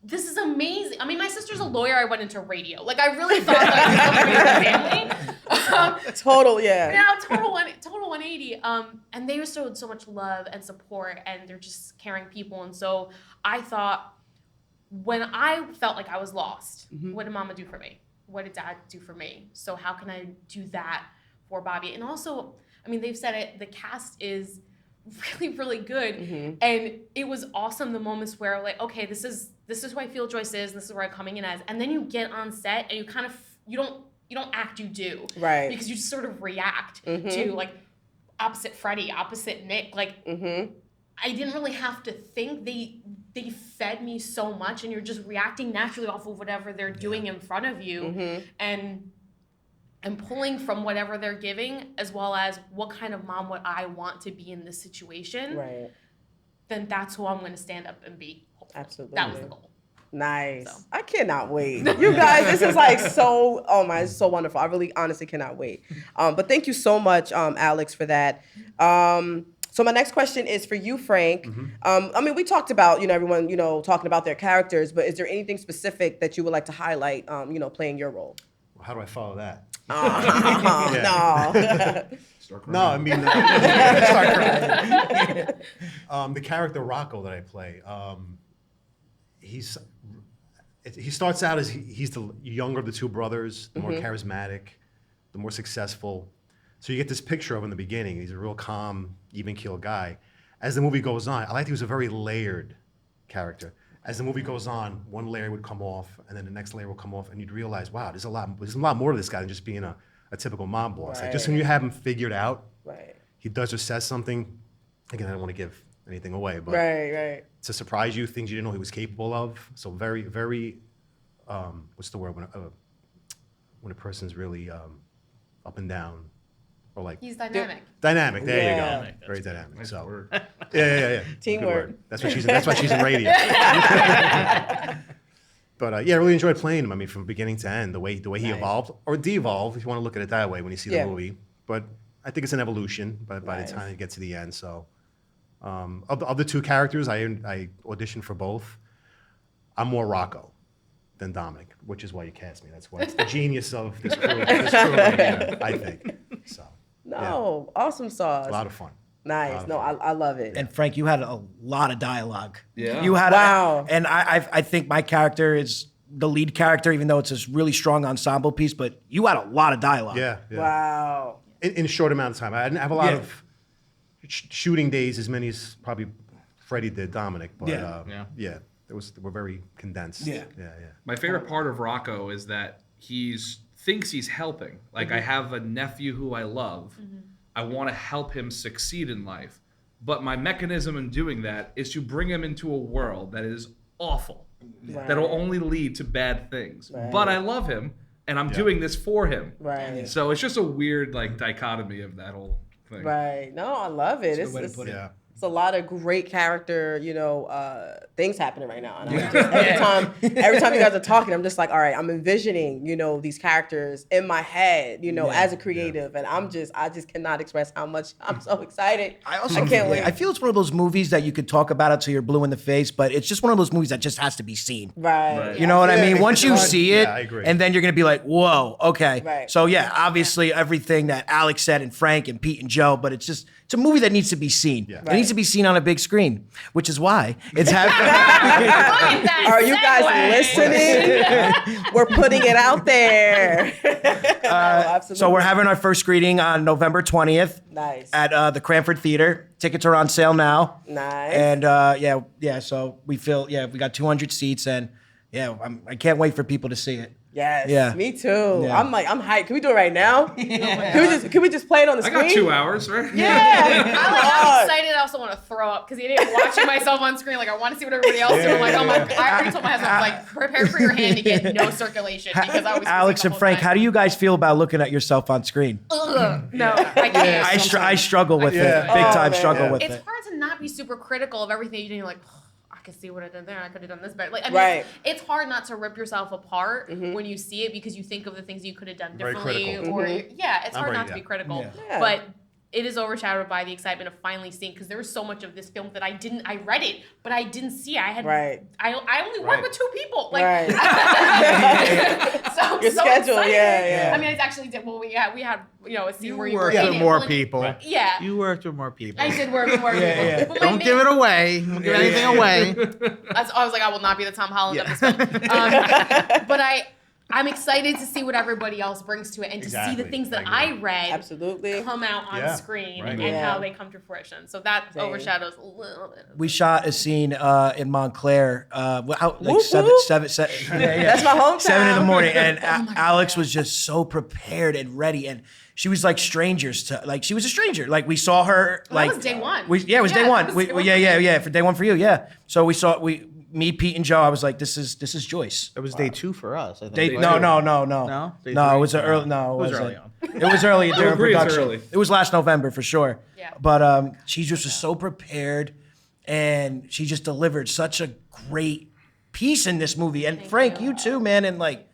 [SPEAKER 3] this is amazing. I mean, my sister's a lawyer. I went into radio. Like, I really thought that I was going to be a family.
[SPEAKER 1] Total, yeah.
[SPEAKER 3] Yeah, total 180. And they showed so much love and support, and they're just caring people. And so I thought, when I felt like I was lost, what did Mama do for me? What did Dad do for me? So how can I do that for Bobby? And also, I mean, they've said it, the cast is really, really good. And it was awesome, the moments where, like, okay, this is who I feel Joyce is, this is where I'm coming in as. And then you get on set and you kind of, you don't act, you do.
[SPEAKER 1] Right.
[SPEAKER 3] Because you just sort of react to, like, opposite Freddie, opposite Nick. Like, I didn't really have to think. They fed me so much, and you're just reacting naturally off of whatever they're doing in front of you, and pulling from whatever they're giving, as well as what kind of mom would I want to be in this situation.
[SPEAKER 1] Right.
[SPEAKER 3] Then that's who I'm going to stand up and be.
[SPEAKER 1] Absolutely.
[SPEAKER 3] That was the goal.
[SPEAKER 1] Nice.
[SPEAKER 3] So.
[SPEAKER 1] I cannot wait. You guys, this is like so, oh my, it's so wonderful. I really honestly cannot wait. But thank you so much, Alex, for that. So my next question is for you, Frank. I mean, we talked about, everyone, talking about their characters, but is there anything specific that you would like to highlight, playing your role?
[SPEAKER 2] How do I follow that?
[SPEAKER 1] Oh, no.
[SPEAKER 2] No, I mean, start crying. The character Rocco that I play, he starts out as he's the younger of the two brothers, the more charismatic, the more successful. So you get this picture of him in the beginning. He's a real calm, even-keeled guy. As the movie goes on, I like he was a very layered character. As the movie goes on, one layer would come off, and then the next layer will come off, and you'd realize, wow, there's a lot more to this guy than just being a typical mob boss. Like, just when you have him figured out, he does or says something. Again, I don't want to give anything away, but to surprise you, things you didn't know he was capable of. So very, very, what's the word when a person's really up and down, or like
[SPEAKER 3] He's dynamic.
[SPEAKER 2] Dynamic. There
[SPEAKER 1] Yeah.
[SPEAKER 2] you go. Very dynamic.
[SPEAKER 6] Nice
[SPEAKER 2] So
[SPEAKER 6] word.
[SPEAKER 2] yeah.
[SPEAKER 1] Teamwork.
[SPEAKER 2] Good word. That's why she's in radio. But yeah, I really enjoyed playing him. I mean, from beginning to end, the way he evolved or de-evolved, if you want to look at it that way when you see the movie. But I think it's an evolution by the time you get to the end. So of the two characters, I auditioned for both. I'm more Rocco than Dominic, which is why you cast me. That's why it's the genius of this crew right here, I think. So
[SPEAKER 1] Awesome sauce.
[SPEAKER 2] it's a lot of fun.
[SPEAKER 1] Nice. No, I love it.
[SPEAKER 4] And Frank, you had a lot of dialogue.
[SPEAKER 6] Yeah.
[SPEAKER 4] You had
[SPEAKER 1] Wow.
[SPEAKER 4] I think my character is the lead character, even though it's a really strong ensemble piece. But you had a lot of dialogue.
[SPEAKER 2] Yeah.
[SPEAKER 1] Wow.
[SPEAKER 2] In a short amount of time. I didn't have a lot of shooting days, as many as probably Freddie did, Dominic. But we're very condensed.
[SPEAKER 4] Yeah.
[SPEAKER 6] My favorite part of Rocco is that thinks he's helping. Like, I have a nephew who I love. I want to help him succeed in life. But my mechanism in doing that is to bring him into a world that is awful, that'll only lead to bad things. But I love him, and I'm doing this for him.
[SPEAKER 1] Right.
[SPEAKER 6] So it's just a weird dichotomy of that whole thing.
[SPEAKER 1] Right. No, I love it. It's a lot of great character, things happening right now. And every time you guys are talking, I'm just like, all right, I'm envisioning, these characters in my head, as a creative, and I just cannot express how much I'm so excited. I can't wait.
[SPEAKER 4] I feel it's one of those movies that you could talk about it till you're blue in the face, but it's just one of those movies that just has to be seen.
[SPEAKER 1] Right.
[SPEAKER 4] You know what I mean? Once you see it,
[SPEAKER 2] I agree.
[SPEAKER 4] and then you're gonna be like, whoa, okay.
[SPEAKER 1] Right.
[SPEAKER 4] So yeah, obviously everything that Alex said and Frank and Pete and Joe, but it's a movie that needs to be seen. Yeah. It needs to be seen on a big screen, which is why it's happening.
[SPEAKER 1] Are you guys listening? We're putting it out there. Absolutely.
[SPEAKER 4] So we're having our first screening on November 20th.
[SPEAKER 1] Nice.
[SPEAKER 4] At the Cranford Theater. Tickets are on sale now.
[SPEAKER 1] Nice.
[SPEAKER 4] And so we got 200 seats, and I can't wait for people to see it.
[SPEAKER 1] Yes.
[SPEAKER 4] Yeah.
[SPEAKER 1] Me too.
[SPEAKER 4] Yeah.
[SPEAKER 1] I'm hyped. Can we do it right now? Can we just play it on the
[SPEAKER 6] I
[SPEAKER 1] screen?
[SPEAKER 6] got 2 hours, right?
[SPEAKER 1] Yeah.
[SPEAKER 3] I'm excited. I also want to throw up because I'm watching myself on screen. Like, I want to see what everybody else doing. Like, I already told my husband, like, prepare for your hand to get no circulation because I was.
[SPEAKER 4] Alex and Frank, how do you guys feel about looking at yourself on screen?
[SPEAKER 3] No, I can't.
[SPEAKER 4] I struggle with it. Big time struggle with
[SPEAKER 3] It's
[SPEAKER 4] it.
[SPEAKER 3] hard to not be super critical of everything you do. You're like, I could see what I did there. I could have done this better. Like, I mean, it's hard not to rip yourself apart when you see it because you think of the things you could have done
[SPEAKER 2] Very
[SPEAKER 3] differently.
[SPEAKER 2] critical.
[SPEAKER 3] Or it's hard not to be critical.
[SPEAKER 1] Yeah.
[SPEAKER 3] But it is overshadowed by the excitement of finally seeing, because there was so much of this film that I read it, but I didn't see it. I only work with 2 people. Like, so
[SPEAKER 1] your schedule,
[SPEAKER 3] excited. I mean, it's actually, we had a scene where you
[SPEAKER 7] worked with more people.
[SPEAKER 3] Yeah.
[SPEAKER 7] You worked with more people.
[SPEAKER 3] I did work with more people. But
[SPEAKER 7] Don't give it away. Don't give anything away.
[SPEAKER 3] I was like, I will not be the Tom Holland of this film. But I'm excited to see what everybody else brings to it and to see the things that I read come out on screen and how they come to fruition. So that overshadows a little bit.
[SPEAKER 4] We shot a scene in Montclair, seven.
[SPEAKER 1] That's my hometown.
[SPEAKER 4] 7 in the morning, and Alex was just so prepared and ready, and she was like strangers to, like, she was a stranger. Like, we saw her, like,
[SPEAKER 3] that was day one.
[SPEAKER 4] It was day one. For day one for you, So me, Pete, and Joe. I was like, this is Joyce.
[SPEAKER 7] It was day 2 for us. I think.
[SPEAKER 4] No.
[SPEAKER 7] No? Day
[SPEAKER 4] No, it
[SPEAKER 7] 3?
[SPEAKER 4] was early. No,
[SPEAKER 7] It was early on.
[SPEAKER 4] It was early during
[SPEAKER 6] agree it's
[SPEAKER 4] production.
[SPEAKER 6] early.
[SPEAKER 4] It was last November for sure.
[SPEAKER 3] Yeah.
[SPEAKER 4] But she just was so prepared, and she just delivered such a great piece in this movie. And Frank, you too, man. And like,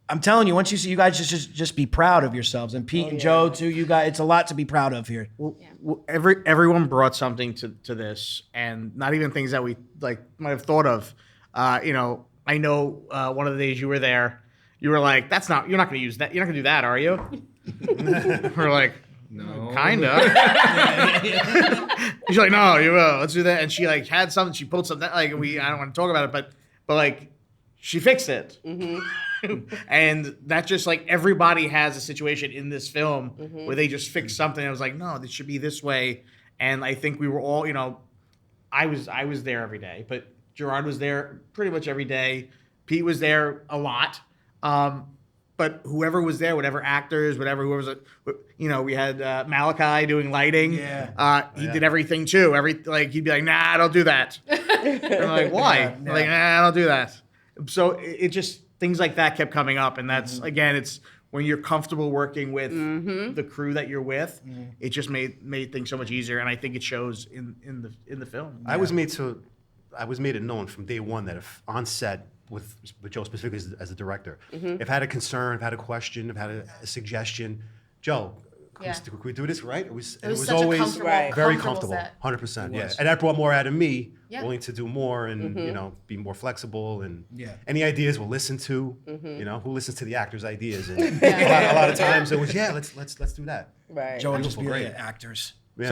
[SPEAKER 4] I'm telling you, once you see, you guys just be proud of yourselves. And Pete and Joe too, you guys, it's a lot to be proud of here.
[SPEAKER 7] Well, everyone brought something to this, and not even things that we might have thought of. I know one of the days you were there, you were like, you're not going to use that. You're not going to do that, are you? We're like,
[SPEAKER 6] No.
[SPEAKER 7] kinda. She's like, no, you will. Let's do that. And she like had something. She pulled something like I don't want to talk about it, but like she fixed it. And that's just like everybody has a situation in this film where they just fix something. I was like, no, this should be this way. And I think we were all, I was there every day, but Gerard was there pretty much every day. Pete was there a lot. But whoever was there, whatever actors, whoever's, we had Malachi doing lighting.
[SPEAKER 4] Yeah.
[SPEAKER 7] He did everything too. He'd be like, nah, don't do that. I'm like, why?
[SPEAKER 4] Yeah.
[SPEAKER 7] I'm like, nah, don't do that. So it just, things like that kept coming up. And that's, again, it's when you're comfortable working with the crew that you're with, it just made things so much easier. And I think it shows in the film.
[SPEAKER 2] I was made it known from day one that if on set with Joe specifically as a director, if I had a concern, if I had a question, if I had a suggestion, Joe, could we do this right? It was
[SPEAKER 3] such a
[SPEAKER 2] always
[SPEAKER 3] comfortable-
[SPEAKER 2] very
[SPEAKER 3] comfortable
[SPEAKER 2] comfortable,
[SPEAKER 3] set.
[SPEAKER 2] 100%. Yeah, and that brought more out of me,
[SPEAKER 3] Yeah.
[SPEAKER 2] willing to do more and be more flexible and
[SPEAKER 4] Yeah.
[SPEAKER 2] any ideas we'll listen to. Who listens to the actors' ideas? And a lot of times it was let's do that.
[SPEAKER 1] Right.
[SPEAKER 4] Joe would just
[SPEAKER 2] Wonderful,
[SPEAKER 4] be
[SPEAKER 2] great.
[SPEAKER 4] like, actors.
[SPEAKER 2] Yeah.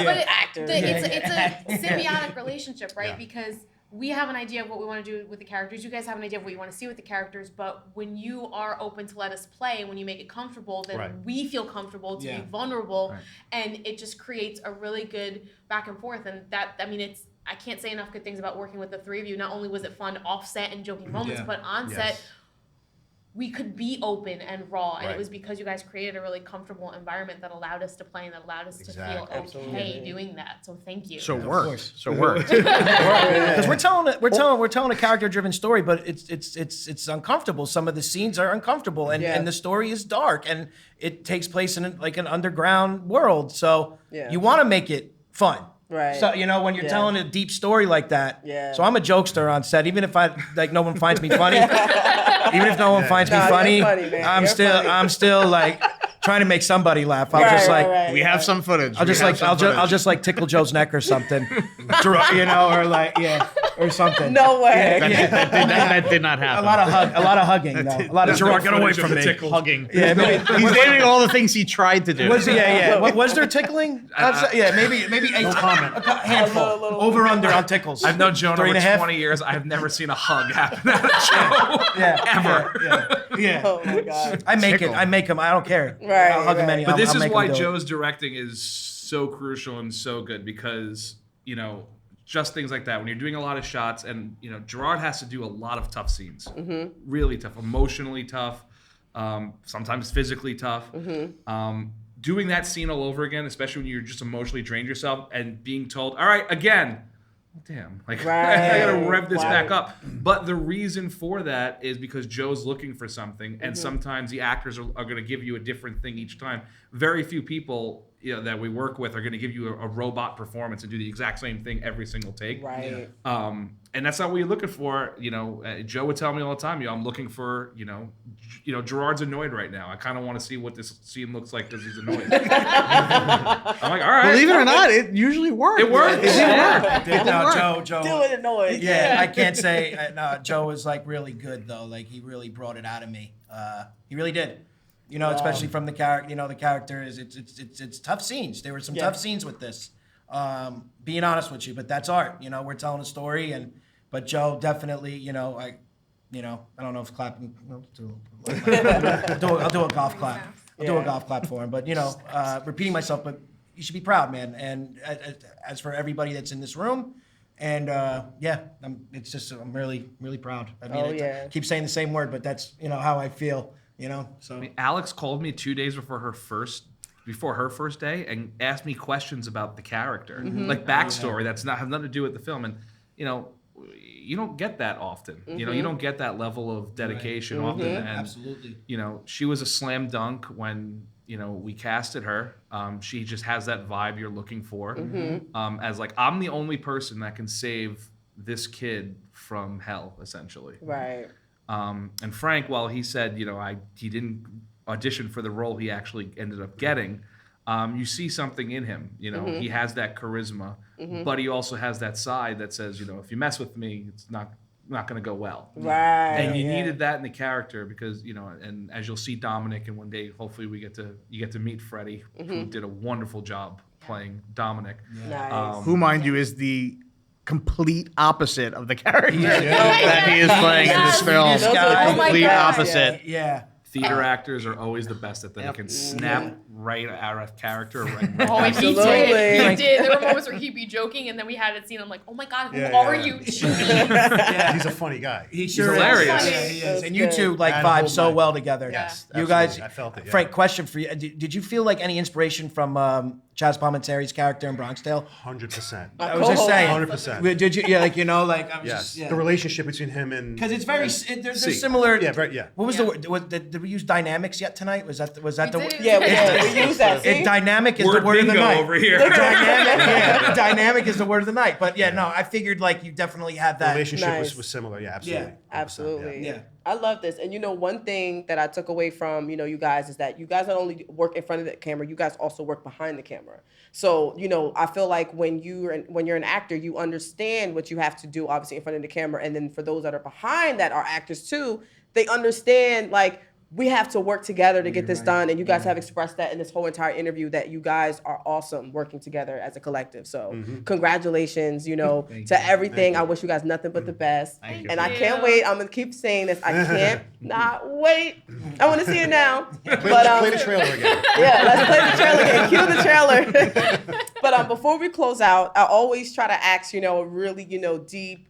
[SPEAKER 3] But
[SPEAKER 1] Actors.
[SPEAKER 3] it's a symbiotic relationship, right?
[SPEAKER 2] Yeah.
[SPEAKER 3] Because we have an idea of what we want to do with the characters. You guys have an idea of what you want to see with the characters. But when you are open to let us play, when you make it comfortable, then
[SPEAKER 2] Right.
[SPEAKER 3] we feel comfortable to
[SPEAKER 4] Yeah.
[SPEAKER 3] be vulnerable, and it just creates a really good back and forth. And I can't say enough good things about working with the three of you. Not only was it fun off set and joking moments, but on set, we could be open and raw, and it
[SPEAKER 2] Right.
[SPEAKER 3] was because you guys created a really comfortable environment that allowed us to play and that allowed us to feel
[SPEAKER 2] Exactly.
[SPEAKER 3] okay doing that. So thank you.
[SPEAKER 7] So it
[SPEAKER 4] course.
[SPEAKER 7] worked.
[SPEAKER 4] Because we're telling a character-driven story, but it's uncomfortable. Some of the scenes are uncomfortable, and the story is dark, and it takes place in an underground world. So you want to make it fun.
[SPEAKER 1] Right.
[SPEAKER 4] So when you're telling a deep story like that.
[SPEAKER 1] Yeah.
[SPEAKER 4] So I'm a jokester on set, even if no one finds me funny. Even if no one finds me
[SPEAKER 1] Nah,
[SPEAKER 4] funny,
[SPEAKER 1] you're funny, man.
[SPEAKER 4] I'm
[SPEAKER 1] You're funny.
[SPEAKER 4] still like trying to make somebody laugh. I'll just like.
[SPEAKER 1] Right.
[SPEAKER 7] We have some footage.
[SPEAKER 4] I'll just like tickle Joe's neck or something, or like or something.
[SPEAKER 1] No way.
[SPEAKER 7] That did not happen.
[SPEAKER 4] A lot of hugging. No. A lot of Gerard, get away from me.
[SPEAKER 7] Hugging.
[SPEAKER 4] Yeah, maybe,
[SPEAKER 7] He's naming all the things he tried to do.
[SPEAKER 4] was there tickling? Maybe a handful. Over under on tickles.
[SPEAKER 6] I've known Joan
[SPEAKER 4] 3.5.
[SPEAKER 6] over 20 years. I have never seen a hug happen at a show. Ever.
[SPEAKER 4] Yeah.
[SPEAKER 1] Oh my god.
[SPEAKER 4] I make him. I don't care.
[SPEAKER 1] Right,
[SPEAKER 4] I'll hug him
[SPEAKER 1] right.
[SPEAKER 4] any.
[SPEAKER 6] But this
[SPEAKER 4] I'll
[SPEAKER 6] is
[SPEAKER 4] make him
[SPEAKER 6] why
[SPEAKER 4] do it.
[SPEAKER 6] Joe's directing is so crucial and so good because, just things like that. When you're doing a lot of shots and, Gerard has to do a lot of tough scenes. Really tough, emotionally tough, sometimes physically tough. Doing that scene all over again, especially when you're just emotionally drained yourself and being told, all right, again. Damn, I gotta rev this back up. But the reason for that is because Joe's looking for something, and sometimes the actors are going to give you a different thing each time. Very few people that we work with are going to give you a robot performance and do the exact same thing every single take.
[SPEAKER 1] Right.
[SPEAKER 6] And that's not what you're looking for. Joe would tell me all the time, I'm looking for, Gerard's annoyed right now. I kind of want to see what this scene looks like because he's annoyed. I'm like, all right.
[SPEAKER 7] Believe it or not, it usually works.
[SPEAKER 6] It works.
[SPEAKER 4] No, Joe.
[SPEAKER 1] Still annoyed.
[SPEAKER 4] Yeah, I can't say. No, Joe was like really good though. Like he really brought it out of me. He really did. Especially from the character. The character is it's tough scenes. There were some tough scenes with this. Being honest with you, but that's art. We're telling a story, but Joe definitely. I don't know if clapping. I'll do a golf clap. I'll do a golf clap for him. But repeating myself, but you should be proud, man. And as for everybody that's in this room. And I'm really, really proud. I mean, I keep saying the same word, but that's how I feel. So
[SPEAKER 6] Alex called me 2 days before her first day and asked me questions about the character, like backstory that's have nothing to do with the film. And you don't get that often. You don't get that level of dedication often. And
[SPEAKER 4] absolutely.
[SPEAKER 6] She was a slam dunk when we casted her. She just has that vibe you're looking for. As like, I'm the only person that can save this kid from hell, essentially.
[SPEAKER 1] Right.
[SPEAKER 6] And Frank, while he said, he didn't audition for the role he actually ended up getting, you see something in him. He has that charisma, but he also has that side that says, if you mess with me, it's not not going to go well.
[SPEAKER 1] Right.
[SPEAKER 6] And you
[SPEAKER 1] yeah.
[SPEAKER 6] needed that in the character because, and as you'll see Dominic, and one day hopefully you get to meet Freddie, who did a wonderful job playing Dominic.
[SPEAKER 1] Nice.
[SPEAKER 7] Who, mind you, is the complete opposite of the character that he is playing in this film.
[SPEAKER 1] Those are-
[SPEAKER 7] Complete
[SPEAKER 1] God,
[SPEAKER 7] opposite.
[SPEAKER 4] Yeah.
[SPEAKER 6] Theater actors are always the best at that. They can snap right out of character. Right
[SPEAKER 3] Oh, he
[SPEAKER 1] Absolutely.
[SPEAKER 3] did. He did. There were moments where he'd be joking, and then we had it seen. I'm like, oh my God, who are you?
[SPEAKER 2] He's a funny guy.
[SPEAKER 4] He sure
[SPEAKER 6] hilarious.
[SPEAKER 4] is. Yeah, he is.
[SPEAKER 1] That's
[SPEAKER 4] And you
[SPEAKER 1] good.
[SPEAKER 4] two like
[SPEAKER 2] I had a
[SPEAKER 4] vibe
[SPEAKER 2] whole
[SPEAKER 4] so
[SPEAKER 2] night.
[SPEAKER 4] well together.
[SPEAKER 2] Yes,
[SPEAKER 4] You guys,
[SPEAKER 2] absolutely. I felt it, yeah.
[SPEAKER 4] Frank, question for you. Did you feel like any inspiration from Chaz Palminteri's character in Bronx Tale?
[SPEAKER 2] 100%.
[SPEAKER 4] I was just saying.
[SPEAKER 2] 100%.
[SPEAKER 4] Did you? Yeah, like I was
[SPEAKER 2] Yes.
[SPEAKER 4] just yeah.
[SPEAKER 2] The relationship between him and
[SPEAKER 4] Because it's very, they're similar.
[SPEAKER 2] Yeah, right, yeah.
[SPEAKER 4] What was the word? Did we use dynamics yet tonight? Was that the
[SPEAKER 3] We
[SPEAKER 4] word?
[SPEAKER 3] did.
[SPEAKER 1] Yeah, we use that. See?
[SPEAKER 4] Dynamic is
[SPEAKER 6] Word
[SPEAKER 4] the word of the
[SPEAKER 6] bingo
[SPEAKER 4] night.
[SPEAKER 6] over here.
[SPEAKER 4] Dynamic, yeah. Dynamic is the word of the night. But yeah, no, I figured like you definitely had
[SPEAKER 2] the
[SPEAKER 4] that.
[SPEAKER 2] relationship
[SPEAKER 1] Nice.
[SPEAKER 2] was similar. Yeah, absolutely.
[SPEAKER 4] Yeah.
[SPEAKER 2] 100%,
[SPEAKER 1] Absolutely.
[SPEAKER 4] Yeah.
[SPEAKER 1] I love this. And one thing that I took away from, you guys is that you guys not only work in front of the camera, you guys also work behind the camera. So, I feel like when you're an actor, you understand what you have to do obviously in front of the camera. And then for those that are behind that are actors too, they understand like we have to work together to get this done. And you guys have expressed that in this whole entire interview that you guys are awesome working together as a collective. So congratulations, to everything. I wish you guys nothing but the best. And I can't wait. I'm going to keep saying this. I can't not wait. I want to see it now.
[SPEAKER 2] Play the trailer again.
[SPEAKER 1] Yeah, let's play the trailer again. Cue the trailer. But before we close out, I always try to ask, a really, deep,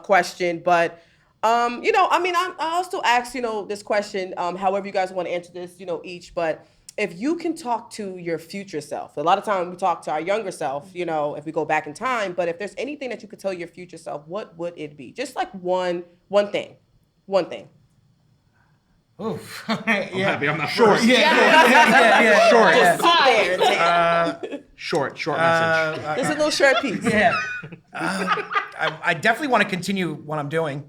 [SPEAKER 1] question. But I'll still ask, this question, however you guys want to answer this, each. But if you can talk to your future self, a lot of times we talk to our younger self, if we go back in time. But if there's anything that you could tell your future self, what would it be? Just like one thing.
[SPEAKER 4] Oof.
[SPEAKER 6] I'm happy I'm not
[SPEAKER 4] Short.
[SPEAKER 6] first.
[SPEAKER 4] Yeah. Short.
[SPEAKER 1] Just sit there and take
[SPEAKER 7] Short message.
[SPEAKER 1] Just a little short piece.
[SPEAKER 4] Yeah. I definitely want to continue what I'm doing.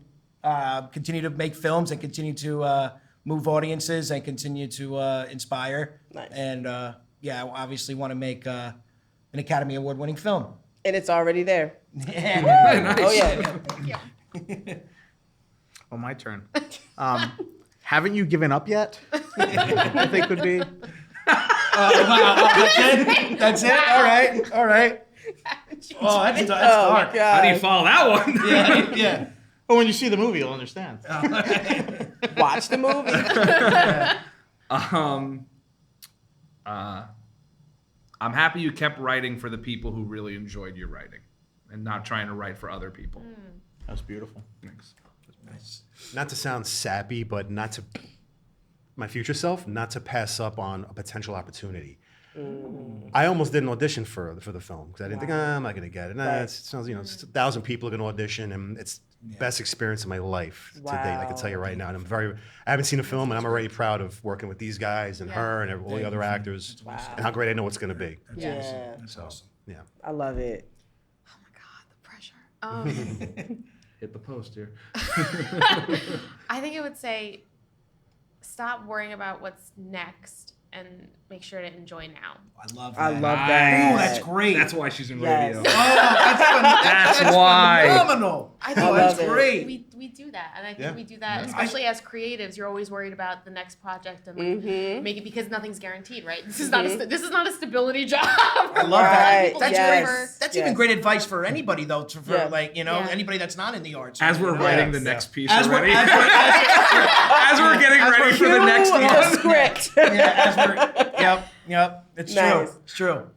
[SPEAKER 4] Continue to make films and continue to move audiences and continue to inspire.
[SPEAKER 1] Nice.
[SPEAKER 4] And I obviously want to make an Academy Award-winning film.
[SPEAKER 1] And it's already there.
[SPEAKER 4] Yeah.
[SPEAKER 1] Oh, yeah.
[SPEAKER 7] Oh, my turn. Haven't you given up yet? I think would be.
[SPEAKER 4] That's it? All right. Oh, that's dark.
[SPEAKER 1] God.
[SPEAKER 6] How do you follow that one?
[SPEAKER 4] Yeah.
[SPEAKER 7] Well, when you see the movie, you'll understand.
[SPEAKER 1] Watch the movie.
[SPEAKER 6] I'm happy you kept writing for the people who really enjoyed your writing and not trying to write for other people.
[SPEAKER 7] That's beautiful.
[SPEAKER 6] Thanks.
[SPEAKER 4] Nice.
[SPEAKER 2] Not to sound sappy, but my future self, not to pass up on a potential opportunity. I almost did an audition for the film because I didn't think, I'm not going to get it. Nah, it sounds, it's 1,000 people are going to audition, and it's best experience of my life to date. I can tell you right now, and I haven't seen a film, and I'm already proud of working with these guys and her and all the other actors, and how great I know it's going to be.
[SPEAKER 1] Yeah.
[SPEAKER 4] That's awesome.
[SPEAKER 2] Yeah.
[SPEAKER 1] I love it.
[SPEAKER 3] Oh my God, the pressure.
[SPEAKER 6] Hit the post here.
[SPEAKER 3] I think I would say stop worrying about what's next and make sure to enjoy now.
[SPEAKER 4] I love that.
[SPEAKER 1] I love that.
[SPEAKER 4] Ooh, that's great.
[SPEAKER 6] That's why she's in
[SPEAKER 1] Yes.
[SPEAKER 6] radio.
[SPEAKER 4] That's
[SPEAKER 6] why.
[SPEAKER 4] phenomenal.
[SPEAKER 3] I
[SPEAKER 1] I
[SPEAKER 3] think
[SPEAKER 1] love it.
[SPEAKER 4] Great.
[SPEAKER 3] we do that, and I think
[SPEAKER 2] Yeah.
[SPEAKER 3] we do that, especially as creatives. You're always worried about the next project and like, make it because nothing's guaranteed, right? This is not
[SPEAKER 1] Mm-hmm.
[SPEAKER 3] a stability job.
[SPEAKER 4] I love
[SPEAKER 1] Right.
[SPEAKER 4] that.
[SPEAKER 3] People
[SPEAKER 4] That's
[SPEAKER 1] Yes.
[SPEAKER 3] prefer-
[SPEAKER 4] great. That's
[SPEAKER 1] Yes.
[SPEAKER 4] even great advice for anybody, though, for
[SPEAKER 1] Yeah.
[SPEAKER 4] like,
[SPEAKER 3] Yeah.
[SPEAKER 4] anybody that's not in the arts.
[SPEAKER 6] As we're writing the
[SPEAKER 2] Yes.
[SPEAKER 6] next piece
[SPEAKER 4] As we're,
[SPEAKER 6] already.
[SPEAKER 4] as we're,
[SPEAKER 6] As we're getting ready for the next
[SPEAKER 1] Cue
[SPEAKER 6] one.
[SPEAKER 1] the script.
[SPEAKER 4] Yep. It's
[SPEAKER 1] Nice.
[SPEAKER 4] true. It's true.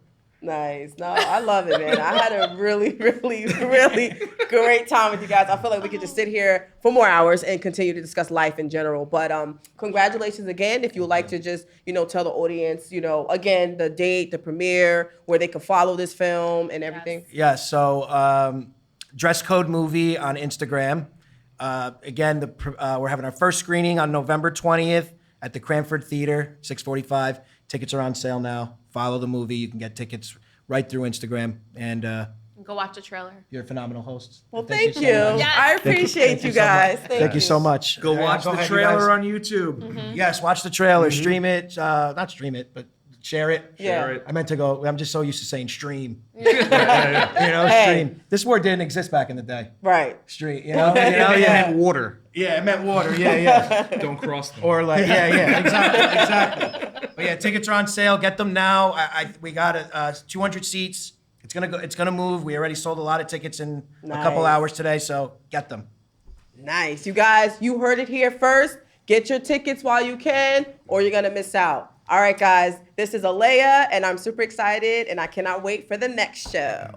[SPEAKER 1] Nice. No, I love it, man. I had a really, really, really great time with you guys. I feel like we could just sit here for more hours and continue to discuss life in general. But congratulations again. If you would like to just, tell the audience, again, the date, the premiere, where they can follow this film and everything.
[SPEAKER 4] Yeah, so Dress Code Movie on Instagram. Again, we're having our first screening on November 20th at the Cranford Theater, 6:45. Tickets are on sale now. Follow the movie. You can get tickets right through Instagram. And
[SPEAKER 3] Go watch the trailer.
[SPEAKER 4] you're a phenomenal host.
[SPEAKER 1] Well, thank you.
[SPEAKER 4] so much.
[SPEAKER 3] Yes.
[SPEAKER 1] I appreciate you guys.
[SPEAKER 4] Thank you so much.
[SPEAKER 6] Go watch
[SPEAKER 4] Go
[SPEAKER 6] the
[SPEAKER 4] ahead, you
[SPEAKER 6] trailer
[SPEAKER 4] guys.
[SPEAKER 6] on YouTube.
[SPEAKER 3] Mm-hmm.
[SPEAKER 4] Yes, watch the trailer. Stream it. Not stream it, but share it.
[SPEAKER 1] Share
[SPEAKER 6] it.
[SPEAKER 4] I meant to go. I'm just so used to saying stream.
[SPEAKER 1] Yeah.
[SPEAKER 4] You know,
[SPEAKER 1] Hey.
[SPEAKER 4] stream. This word didn't exist back in the day.
[SPEAKER 1] Right.
[SPEAKER 4] Stream. You know.
[SPEAKER 7] Yeah, water.
[SPEAKER 4] Yeah, it meant water. Yeah.
[SPEAKER 6] Don't cross them.
[SPEAKER 4] Or like, exactly. But yeah, tickets are on sale. Get them now. We got 200 seats. It's gonna move. We already sold a lot of tickets in a couple
[SPEAKER 1] Nice.
[SPEAKER 4] hours today, so get them.
[SPEAKER 1] Nice. You guys, you heard it here first. Get your tickets while you can, or you're going to miss out. All right, guys. This is Alea, and I'm super excited, and I cannot wait for the next show.